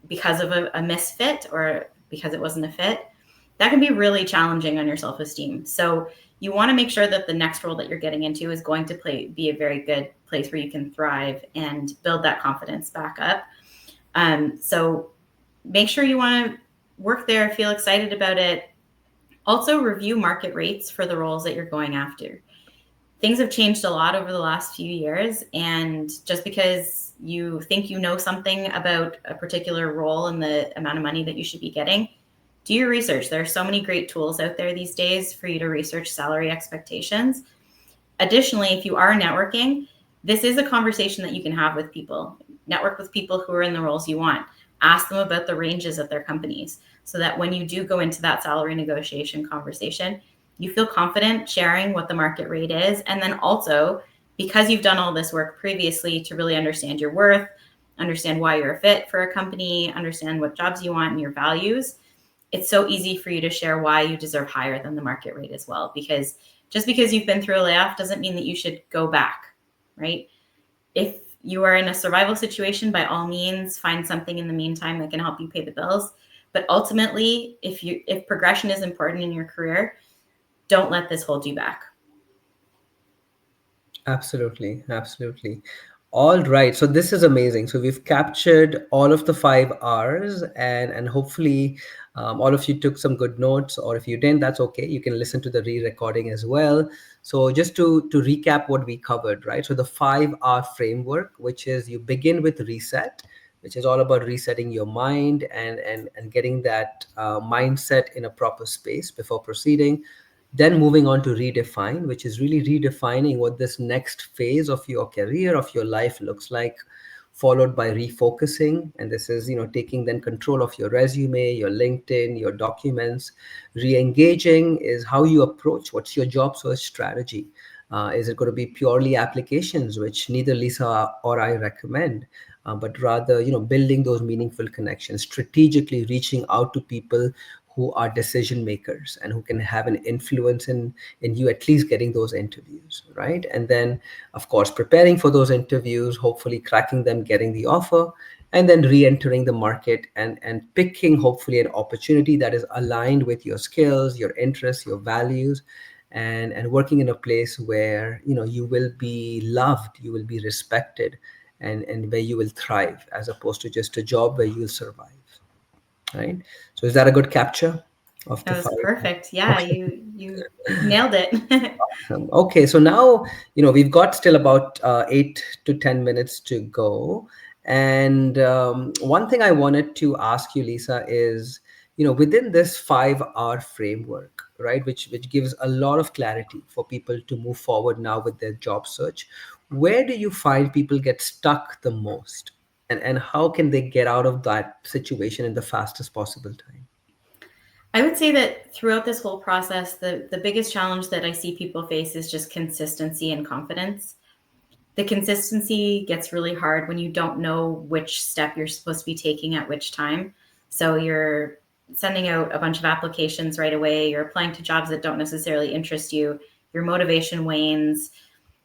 because of a misfit or because it wasn't a fit, that can be really challenging on your self-esteem. So you want to make sure that the next role that you're getting into is going to be a very good place where you can thrive and build that confidence back up. So make sure you want to work there, feel excited about it. Also review market rates for the roles that you're going after. Things have changed a lot over the last few years, and just because you think you know something about a particular role and the amount of money that you should be getting, do your research. There are so many great tools out there these days for you to research salary expectations. Additionally, if you are networking, this is a conversation that you can have with people. Network with people who are in the roles you want. Ask them about the ranges of their companies so that when you do go into that salary negotiation conversation, you feel confident sharing what the market rate is. And then also, because you've done all this work previously to really understand your worth, understand why you're a fit for a company, understand what jobs you want and your values, it's so easy for you to share why you deserve higher than the market rate as well. Because just because you've been through a layoff doesn't mean that you should go back, right? If you are in a survival situation, by all means, find something in the meantime that can help you pay the bills. But ultimately, if progression is important in your career, don't let this hold you back. Absolutely, absolutely. All right, so this is amazing. So we've captured all of the 5 R's, and hopefully, all of you took some good notes. Or if you didn't, that's okay. You can listen to the re-recording as well. So just to recap what we covered, right? So the 5R framework, which is you begin with reset, which is all about resetting your mind and getting that mindset in a proper space before proceeding. Then moving on to redefine, which is really redefining what this next phase of your career, of your life looks like, followed by refocusing. And this is, taking then control of your resume, your LinkedIn, your documents. Re-engaging is how you approach, what's your job search strategy. Is it going to be purely applications, which neither Lisa or I recommend, but rather, building those meaningful connections, strategically reaching out to people who are decision makers and who can have an influence in you at least getting those interviews, right? And then, of course, preparing for those interviews, hopefully cracking them, getting the offer, and then re-entering the market and picking hopefully an opportunity that is aligned with your skills, your interests, your values, and working in a place where you will be loved, you will be respected, and where you will thrive, as opposed to just a job where you'll survive, right? So is that a good capture of the That was 5? perfect. Yeah, Okay. you nailed it. Okay, so now we've got still about 8 to 10 minutes to go, and one thing I wanted to ask you, Lisa, is within this 5R framework, right, which gives a lot of clarity for people to move forward now with their job search. where do you find people get stuck the most? And how can they get out of that situation in the fastest possible time? I would say that throughout this whole process, the biggest challenge that I see people face is just consistency and confidence. The consistency gets really hard when you don't know which step you're supposed to be taking at which time. So you're sending out a bunch of applications right away, you're applying to jobs that don't necessarily interest you, your motivation wanes.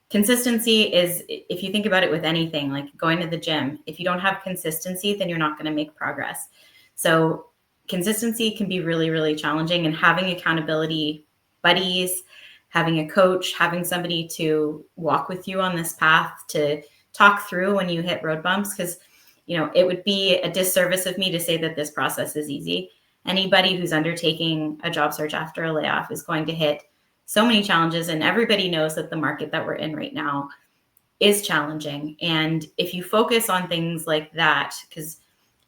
Consistency is, if you think about it with anything, like going to the gym, if you don't have consistency, then you're not going to make progress. So consistency can be really, really challenging, and having accountability buddies, having a coach, having somebody to walk with you on this path, to talk through when you hit road bumps, because it would be a disservice of me to say that this process is easy. Anybody who's undertaking a job search after a layoff is going to hit so many challenges, and everybody knows that the market that we're in right now is challenging. And if you focus on things like that, because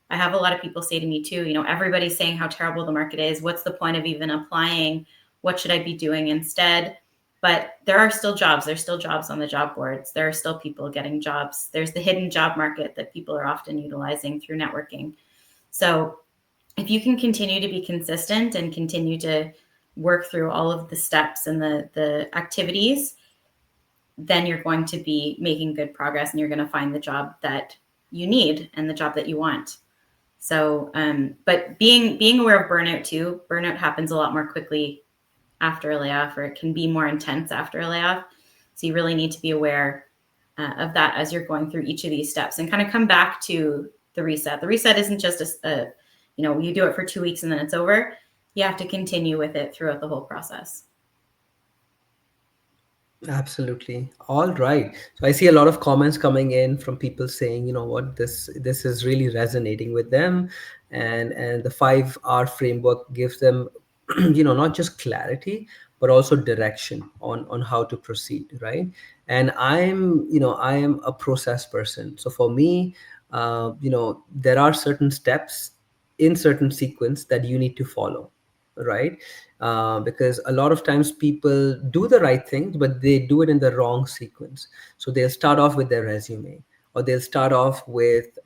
I have a lot of people say to me too, everybody's saying how terrible the market is. What's the point of even applying? What should I be doing instead? But there are still jobs. There's still jobs on the job boards. There are still people getting jobs. There's the hidden job market that people are often utilizing through networking. So if you can continue to be consistent and continue to work through all of the steps and the activities, then you're going to be making good progress, and you're going to find the job that you need and the job that you want. So, but being aware of burnout too. Burnout happens a lot more quickly after a layoff, or it can be more intense after a layoff. So you really need to be aware of that as you're going through each of these steps, and kind of come back to the reset. The reset isn't just you do it for 2 weeks and then it's over. You have to continue with it throughout the whole process. Absolutely. All right. So I see a lot of comments coming in from people saying, you know what, this is really resonating with them, and the 5R framework gives them, not just clarity, but also direction on how to proceed, right? And I am a process person. So for me, there are certain steps in certain sequence that you need to follow, right? Because a lot of times people do the right things, but they do it in the wrong sequence. So they'll start off with their resume, or they'll start off with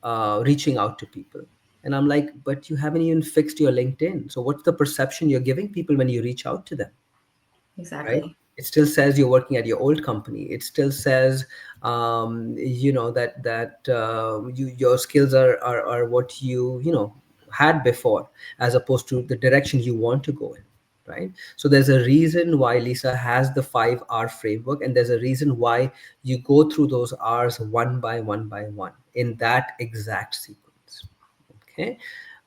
reaching out to people. And I'm like, but you haven't even fixed your LinkedIn. So what's the perception you're giving people when you reach out to them? Right? Exactly. It still says you're working at your old company. It still says, your skills are what you had before, as opposed to the direction you want to go in. Right? So there's a reason why Lisa has the 5R framework, and there's a reason why you go through those R's one by one in that exact sequence. Okay.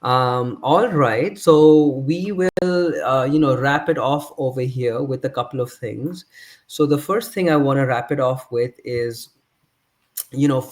All right. So we will, wrap it off over here with a couple of things. So the first thing I want to wrap it off with is,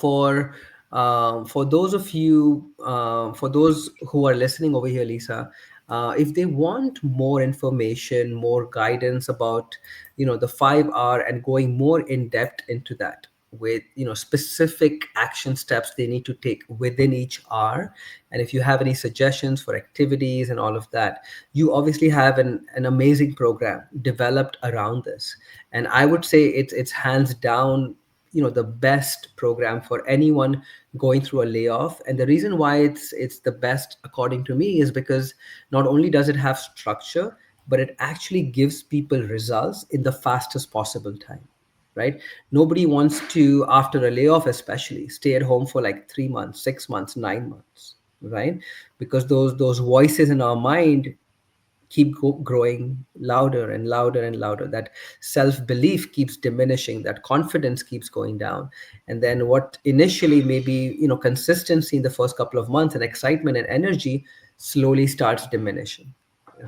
for those of you, for those who are listening over here, Lisa, if they want more information, more guidance about, the 5R, and going more in depth into that, with specific action steps they need to take within each R, and if you have any suggestions for activities and all of that, you obviously have an amazing program developed around this. And I would say it's hands down, the best program for anyone going through a layoff. And the reason why it's the best, according to me, is because not only does it have structure, but it actually gives people results in the fastest possible time, right? Nobody wants to, after a layoff especially, stay at home for like 3 months, 6 months, 9 months, right? Because those voices in our mind keep growing louder and louder and louder. That self-belief keeps diminishing, that confidence keeps going down. And then what initially maybe consistency in the first couple of months, and excitement and energy, slowly starts diminishing,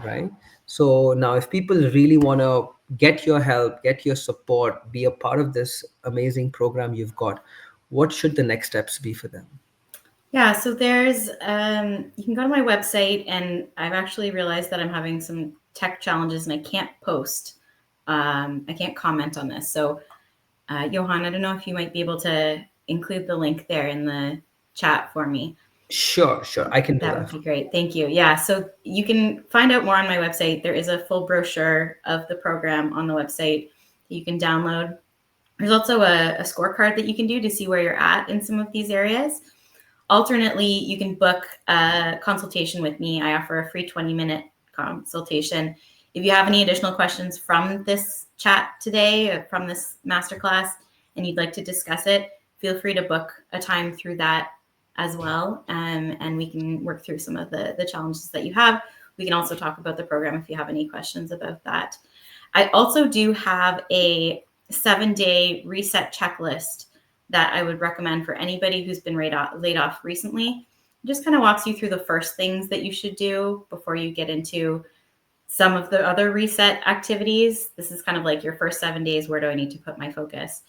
right? So now if people really want to get your help, get your support, be a part of this amazing program you've got, what should the next steps be for them? Yeah, so there's you can go to my website, and I've actually realized that I'm having some tech challenges and I can't post. I can't comment on this. So, Yauhan, I don't know if you might be able to include the link there in the chat for me. Sure, I can do That that. would be great. Thank you. Yeah, so you can find out more on my website. There is a full brochure of the program on the website that you can download. There's also a scorecard that you can do to see where you're at in some of these areas. Alternately, you can book a consultation with me. I offer a free 20-minute consultation. If you have any additional questions from this chat today, or from this masterclass, and you'd like to discuss it, feel free to book a time through that as well. And we can work through some of the challenges that you have. We can also talk about the program if you have any questions about that. I also do have a 7-day reset checklist that I would recommend for anybody who's been laid off recently. It just kind of walks you through the first things that you should do before you get into some of the other reset activities. This is kind of like your first 7 days. Where do I need to put my focus?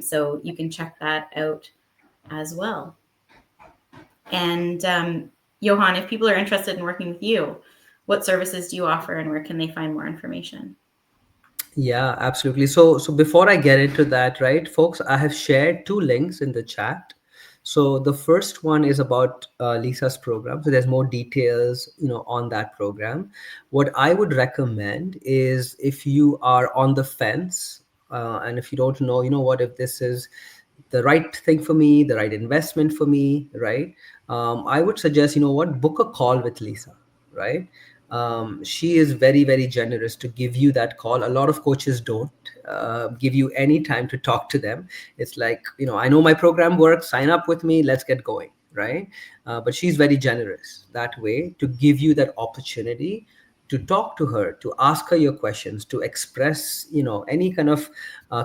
So you can check that out as well. And Yauhan, if people are interested in working with you, what services do you offer and where can they find more information? Yeah, absolutely. So before I get into that, right, folks, I have shared two links in the chat. So the first one is about Lisa's program. So there's more details, on that program. What I would recommend is, if you are on the fence, and if you don't know, what if this is the right thing for me, the right investment for me, right? I would suggest, book a call with Lisa, right? She is very, very generous to give you that call. A lot of coaches don't give you any time to talk to them. It's like, I know my program works, sign up with me, let's get going, right? But she's very generous that way to give you that opportunity to talk to her, to ask her your questions, to express, any kind of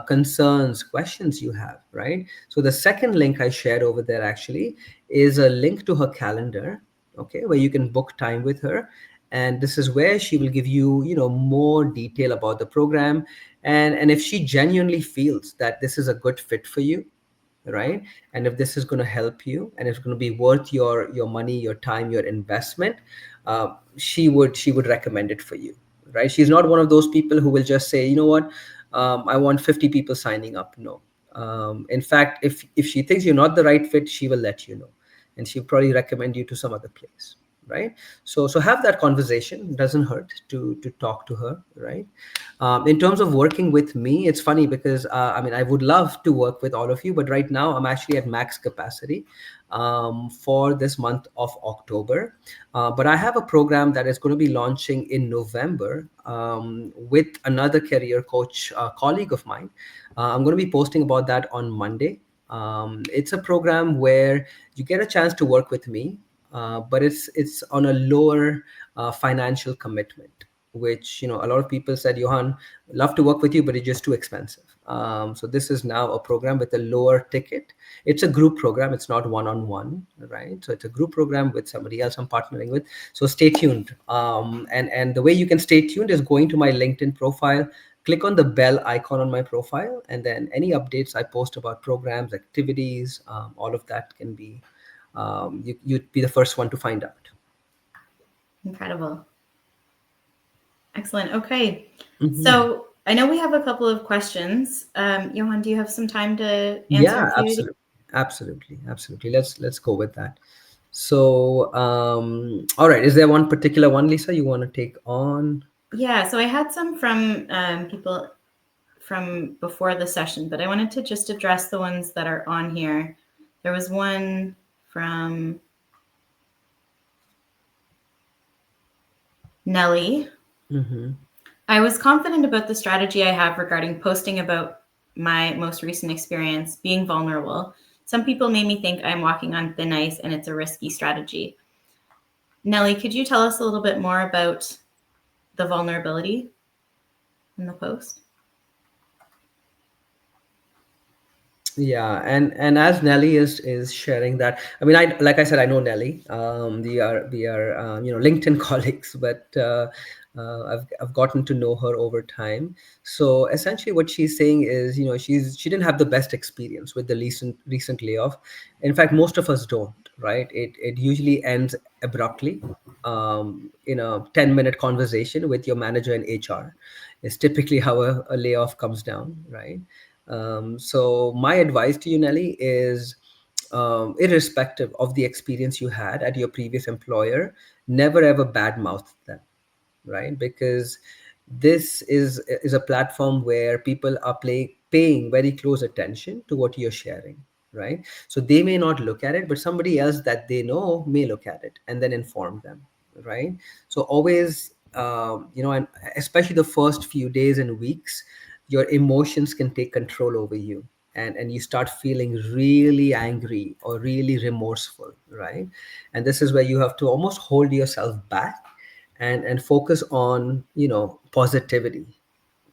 concerns, questions you have, right? So the second link I shared over there actually is a link to her calendar, okay, where you can book time with her. And this is where she will give you, more detail about the program. And if she genuinely feels that this is a good fit for you, right, and if this is going to help you and it's going to be worth your money, your time, your investment, she would recommend it for you, right? She's not one of those people who will just say, what, I want 50 people signing up. No. In fact, if she thinks you're not the right fit, she will let you know, and she'll probably recommend you to some other place, right? So have that conversation. It doesn't hurt to talk to her, right? In terms of working with me, it's funny because I mean, I would love to work with all of you, but right now I'm actually at max capacity for this month of October. But I have a program that is going to be launching in November with another career coach colleague of mine. I'm going to be posting about that on Monday. It's a program where you get a chance to work with me, but it's on a lower financial commitment, which, a lot of people said, Johan, love to work with you, but it's just too expensive. So this is now a program with a lower ticket. It's a group program. It's not one-on-one, right? So it's a group program with somebody else I'm partnering with. So stay tuned. And the way you can stay tuned is going to my LinkedIn profile, click on the bell icon on my profile, and then any updates I post about programs, activities, all of that can be, you'd be the first one to find out. Incredible. Excellent. Okay. Mhm. So I know we have a couple of questions. Yauhan, do you have some time to answer a Yeah, few of these? absolutely. Let's go with that. So, all right. Is there one particular one, Lisa, you want to take on? Yeah, so I had some from people from before the session, but I wanted to just address the ones that are on here. There was one from Nellie. Mm-hmm. I was confident about the strategy I have regarding posting about my most recent experience, being vulnerable. Some people made me think I'm walking on thin ice and it's a risky strategy. Nellie, could you tell us a little bit more about the vulnerability in the post? Yeah, and as Nelly is sharing that, I mean, I, like I said, I know Nelly. We are LinkedIn colleagues, but I've gotten to know her over time. So essentially, what she's saying is, she didn't have the best experience with the recent layoff. In fact, most of us don't, right? It usually ends abruptly. In a 10-minute conversation with your manager in HR is typically how a layoff comes down, right? So my advice to you, Nelly, is, irrespective of the experience you had at your previous employer, never ever badmouth them, right? Because this is a platform where people are paying very close attention to what you're sharing, right? So they may not look at it, but somebody else that they know may look at it and then inform them, right? So always, and especially the first few days and weeks, your emotions can take control over you, and you start feeling really angry or really remorseful, right? And this is where you have to almost hold yourself back and focus on, positivity,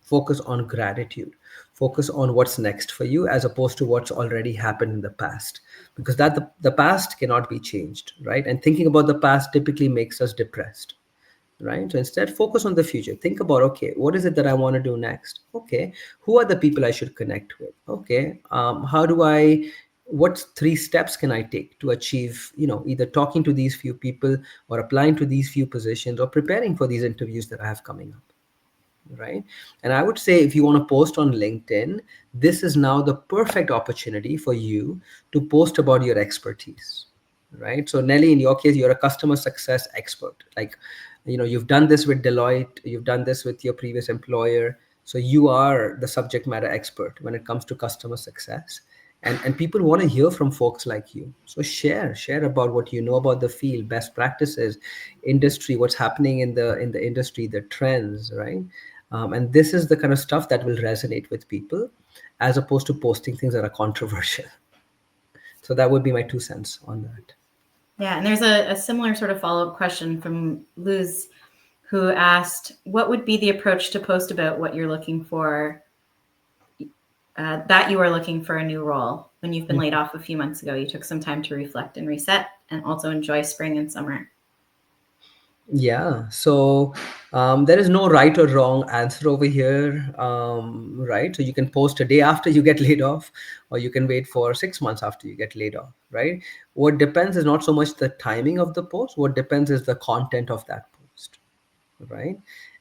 focus on gratitude, focus on what's next for you as opposed to what's already happened in the past, because the past cannot be changed, right? And thinking about the past typically makes us depressed, right? So instead, focus on the future. Think about, okay, what is it that I want to do next? Okay, who are the people I should connect with? Okay, how do I, what 3 steps can I take to achieve, either talking to these few people or applying to these few positions or preparing for these interviews that I have coming up, right? And I would say if you want to post on LinkedIn, this is now the perfect opportunity for you to post about your expertise, right? So Nelly, in your case, you're a customer success expert. Like, you've done this with Deloitte, you've done this with your previous employer. So you are the subject matter expert when it comes to customer success. And people want to hear from folks like you. So share about what you know about the field, best practices, industry, what's happening in the industry, the trends, right? And this is the kind of stuff that will resonate with people as opposed to posting things that are controversial. So that would be my 2 cents on that. Yeah, and there's a similar sort of follow-up question from Luz, who asked, what would be the approach to post about what you're looking for, that you are looking for a new role when you've been laid off a few months ago? You took some time to reflect and reset and also enjoy spring and summer. Yeah, so there is no right or wrong answer over here, right? So you can post a day after you get laid off, or you can wait for 6 months after you get laid off, right? What depends is not so much the timing of the post, what depends is the content of that post, right?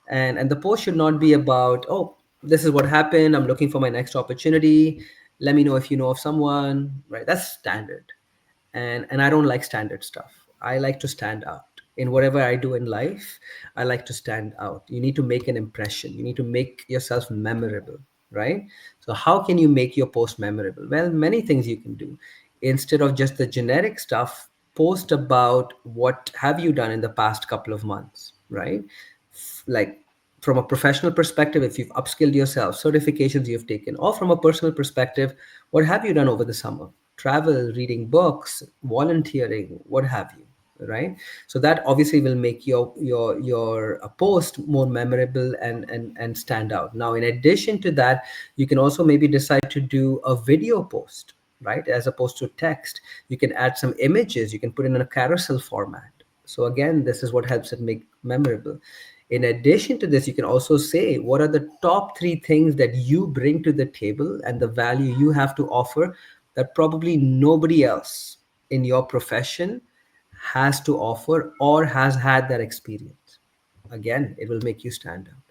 And the post should not be about, oh, this is what happened, I'm looking for my next opportunity, let me know if you know of someone, right? That's standard. And I don't like standard stuff. I like to stand out in whatever I do in life. I like to stand out. You need to make an impression, you need to make yourself memorable, right? So how can you make your post memorable? Well, many things you can do. Instead of just the generic stuff, post about what have you done in the past couple of months, right? Like, from a professional perspective, if you've upskilled yourself, certifications you've taken, or from a personal perspective, what have you done over the summer? Travel, reading books, volunteering, what have you, right? So that obviously will make your post more memorable and stand out. Now, in addition to that, you can also maybe decide to do a video post, right? As opposed to text, you can add some images, you can put it in a carousel format. So again, this is what helps it make memorable. In addition to this, you can also say what are the top 3 things that you bring to the table and the value you have to offer that probably nobody else in your profession has to offer or has had that experience. Again, it will make you stand out.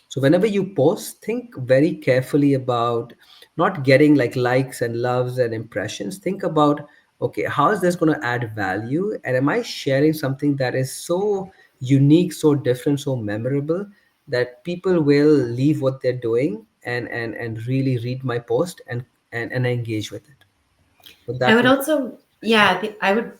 So whenever you post, think very carefully about not getting like likes and loves and impressions. Think about, okay, how is this going to add value? And am I sharing something that is so unique, so different, so memorable that people will leave what they're doing and really read my post and engage with it. So I that would would also, yeah, I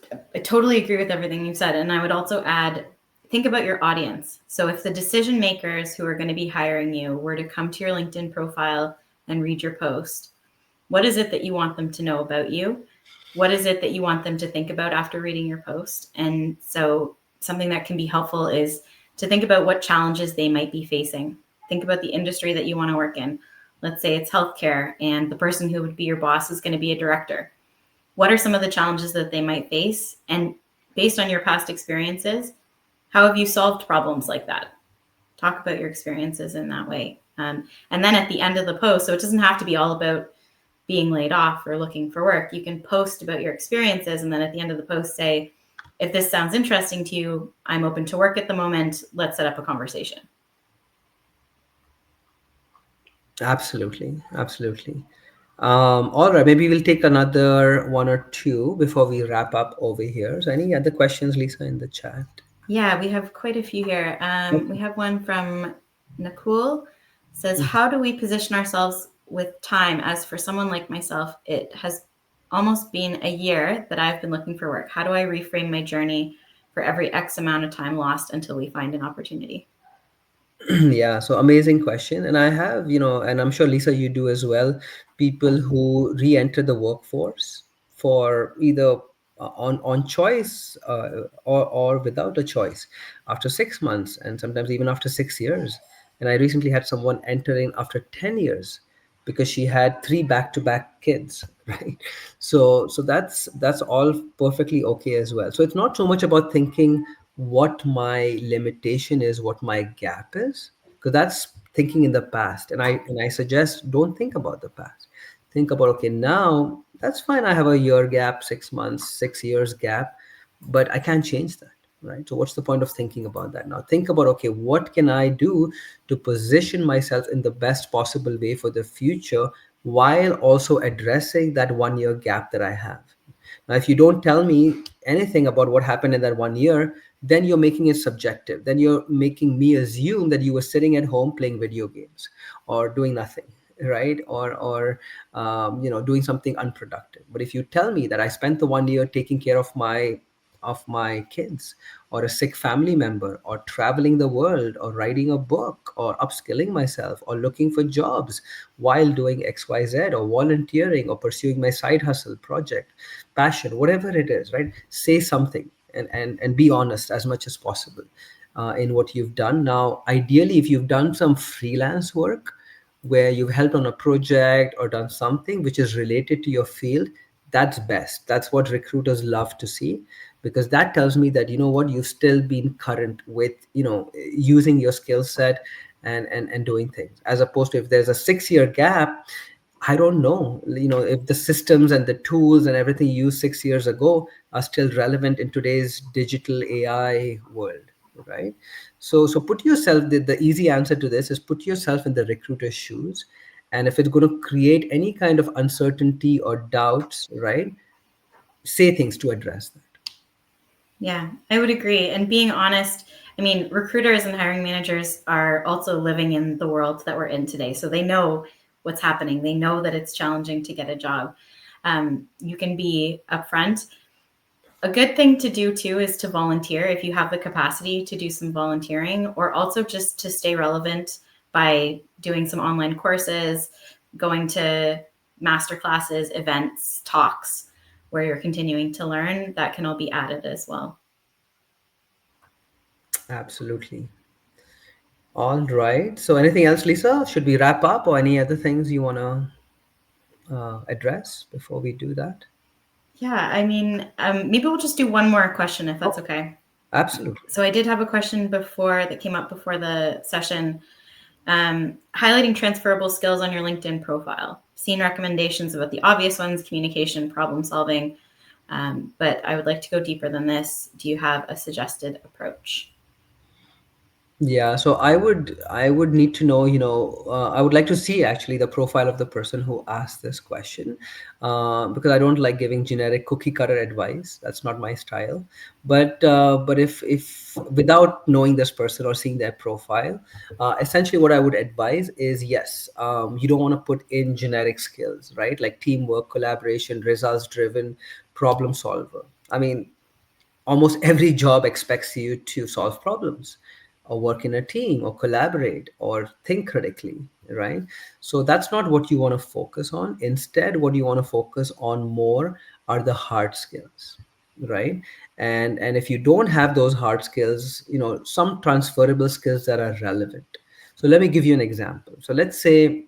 totally agree with everything you've said. And I would also add, think about your audience. So if the decision makers who are going to be hiring you were to come to your LinkedIn profile and read your post, what is it that you want them to know about you? What is it that you want them to think about after reading your post? And so something that can be helpful is to think about what challenges they might be facing. Think about the industry that you want to work in. Let's say it's healthcare and the person who would be your boss is going to be a director. What are some of the challenges that they might face? And based on your past experiences, how have you solved problems like that? Talk about your experiences in that way. And then at the end of the post, so it doesn't have to be all about being laid off or looking for work. You can post about your experiences. And then at the end of the post, say, if this sounds interesting to you, I'm open to work at the moment. Let's set up a conversation. absolutely, absolutely. All right, maybe we'll take another one or two before we wrap up over here. So, any other questions, Lisa, in the chat? Yeah, we have quite a few here. We have one from Nakul. Says, how do we position ourselves with time, as for someone like myself, it has almost been a year that I've been looking for work. How do I reframe my journey for every X amount of time lost until we find an opportunity? Yeah, so amazing question. And I have, and I'm sure Lisa, you do as well, people who re-enter the workforce for either on choice, or without a choice, after 6 months and sometimes even after 6 years. And I recently had someone enter in after 10 years because she had three back-to-back kids, right? So that's all perfectly okay as well. So it's not so much about thinking what my limitation is, what my gap is, because that's thinking in the past. And I suggest, don't think about the past. Think about, okay, now that's fine, I have a year gap, 6 months, 6 years gap, but I can't change that, right? So what's the point of thinking about that? Now think about, okay, what can I do to position myself in the best possible way for the future, while also addressing that 1 year gap that I have. Now, if you don't tell me anything about what happened in that 1 year, then you're making it subjective. Then you're making me assume that you were sitting at home playing video games or doing nothing, right? Or doing something unproductive. But if you tell me that I spent the 1 year taking care of my kids, or a sick family member, or traveling the world, or writing a book, or upskilling myself, or looking for jobs while doing XYZ, or volunteering, or pursuing my side hustle project, passion, whatever it is, right? Say something, and be honest as much as possible in what you've done. Now, ideally, if you've done some freelance work where you've helped on a project or done something which is related to your field, that's best. That's what recruiters love to see, because that tells me that, you know what, you've still been current with, using your skill set and doing things, as opposed to if there's a 6 year gap. I don't know, if the systems and the tools and everything you used 6 years ago are still relevant in today's digital AI world, right? So put yourself, the easy answer to this is put yourself in the recruiter's shoes. And if it's going to create any kind of uncertainty or doubts, right, say things to address that. Yeah, I would agree. And being honest, I mean, recruiters and hiring managers are also living in the world that we're in today. So they know what's happening, they know that it's challenging to get a job. You can be upfront. A good thing to do too is to volunteer if you have the capacity to do some volunteering, or also just to stay relevant by doing some online courses, going to master classes, events, talks where you're continuing to learn. That can all be added as well. Absolutely. All right. So anything else, Lisa? Should we wrap up, or any other things you want to address before we do that? Yeah, I mean, maybe we'll just do one more question if that's Oh, okay. absolutely. So I did have a question before that came up before the session. Highlighting transferable skills on your LinkedIn profile. Seen recommendations about the obvious ones, communication, problem solving, but I would like to go deeper than this. Do you have a suggested approach? Yeah, so I would need to know, I would like to see actually the profile of the person who asked this question, because I don't like giving generic cookie cutter advice. That's not my style. But if without knowing this person or seeing their profile, essentially what I would advise is, yes, you don't want to put in generic skills, right? Like teamwork, collaboration, results driven, problem solver. I mean, almost every job expects you to solve problems, or work in a team, or collaborate, or think critically, right? So that's not what you want to focus on. Instead, what you want to focus on more are the hard skills, right? And if you don't have those hard skills, some transferable skills that are relevant. So let me give you an example. So let's say,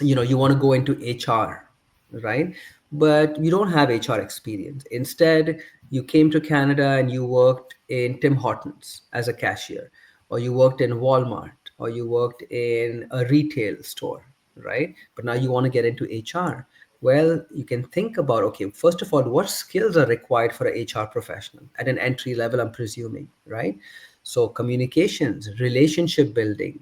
you want to go into HR, right? But you don't have HR experience. Instead, you came to Canada and you worked in Tim Hortons as a cashier, or you worked in Walmart, or you worked in a retail store, right? But now you want to get into HR. Well, you can think about, okay, first of all, what skills are required for a HR professional at an entry level, I'm presuming, right? So communications, relationship building,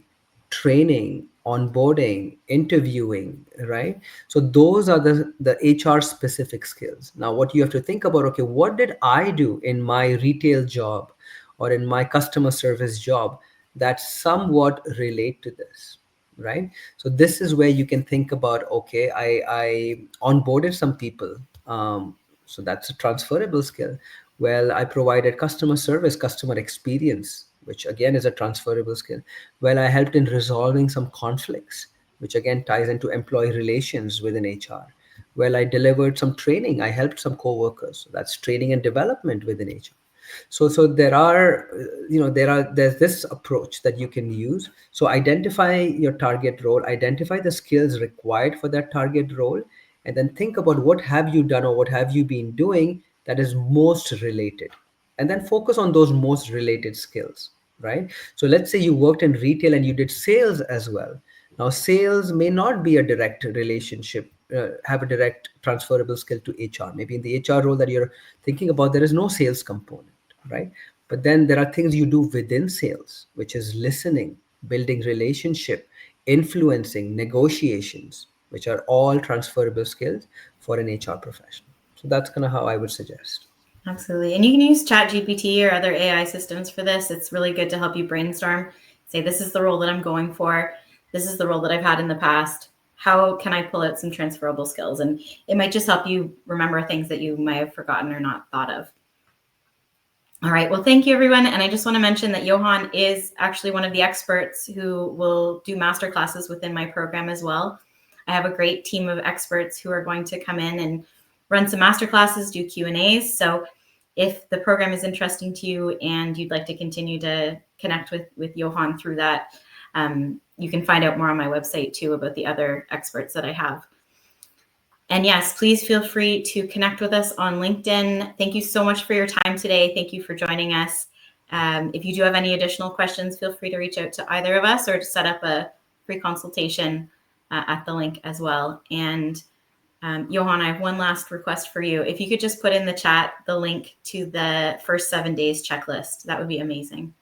training, onboarding, interviewing, right? So those are the HR specific skills. Now, what you have to think about, okay, what did I do in my retail job or in my customer service job that somewhat relate to this, right? So this is where you can think about, okay, I onboarded some people, so that's a transferable skill. Well, I provided customer service, customer experience, which again is a transferable skill. Well, I helped in resolving some conflicts, which again ties into employee relations within HR. Well, I delivered some training, I helped some coworkers, so that's training and development within HR. So there are, there's this approach that you can use. So identify your target role, identify the skills required for that target role, and then think about what have you done or what have you been doing that is most related, and then focus on those most related skills, right? So let's say you worked in retail and you did sales as well. Now sales may not be a direct relationship, have a direct transferable skill to HR. Maybe in the HR role that you're thinking about, there is no sales component, right? But then there are things you do within sales, which is listening, building relationship, influencing, negotiations, which are all transferable skills for an HR professional. So that's kind of how I would suggest. Absolutely. And you can use ChatGPT or other AI systems for this. It's really good to help you brainstorm. Say, this is the role that I'm going for. This is the role that I've had in the past. How can I pull out some transferable skills? And it might just help you remember things that you might have forgotten or not thought of. All right. Well, thank you, everyone. And I just want to mention that Yauhan is actually one of the experts who will do master classes within my program as well. I have a great team of experts who are going to come in and run some master classes, do Q&As. So if the program is interesting to you and you'd like to continue to connect with Yauhan through that, you can find out more on my website too about the other experts that I have. And yes, please feel free to connect with us on LinkedIn. Thank you so much for your time today. Thank you for joining us. If you do have any additional questions, feel free to reach out to either of us or to set up a free consultation at the link as well. And Yauhan, I have one last request for you. If you could just put in the chat the link to the first 7 days checklist, that would be amazing.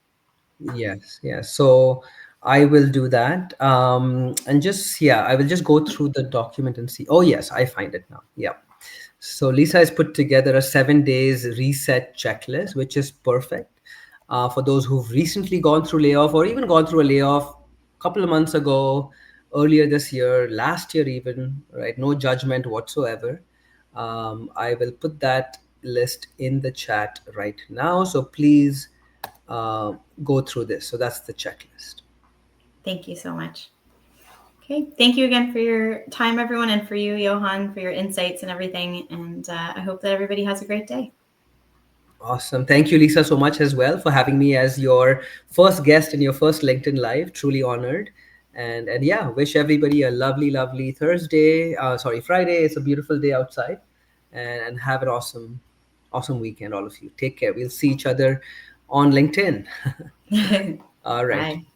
Yes, yes. So I will do that. And just, yeah, I will just go through the document and see. Oh, yes, I find it now. Yeah. So Lisa has put together a 7 days reset checklist, which is perfect for those who've recently gone through layoff or even gone through a layoff a couple of months ago, earlier this year, last year, even, right? No judgment whatsoever. I will put that list in the chat right now. So please uh, go through this. So that's the checklist. Thank you so much. Okay, thank you again for your time, everyone, and for you, Yauhan, for your insights and everything. And I hope that everybody has a great day. Awesome. Thank you, Lisa, so much as well for having me as your first guest in your first LinkedIn Live. Truly honored. And yeah, wish everybody a lovely, lovely Thursday. Sorry, Friday. It's a beautiful day outside. And have an awesome, awesome weekend, all of you. Take care. We'll see each other on LinkedIn. All right. Bye.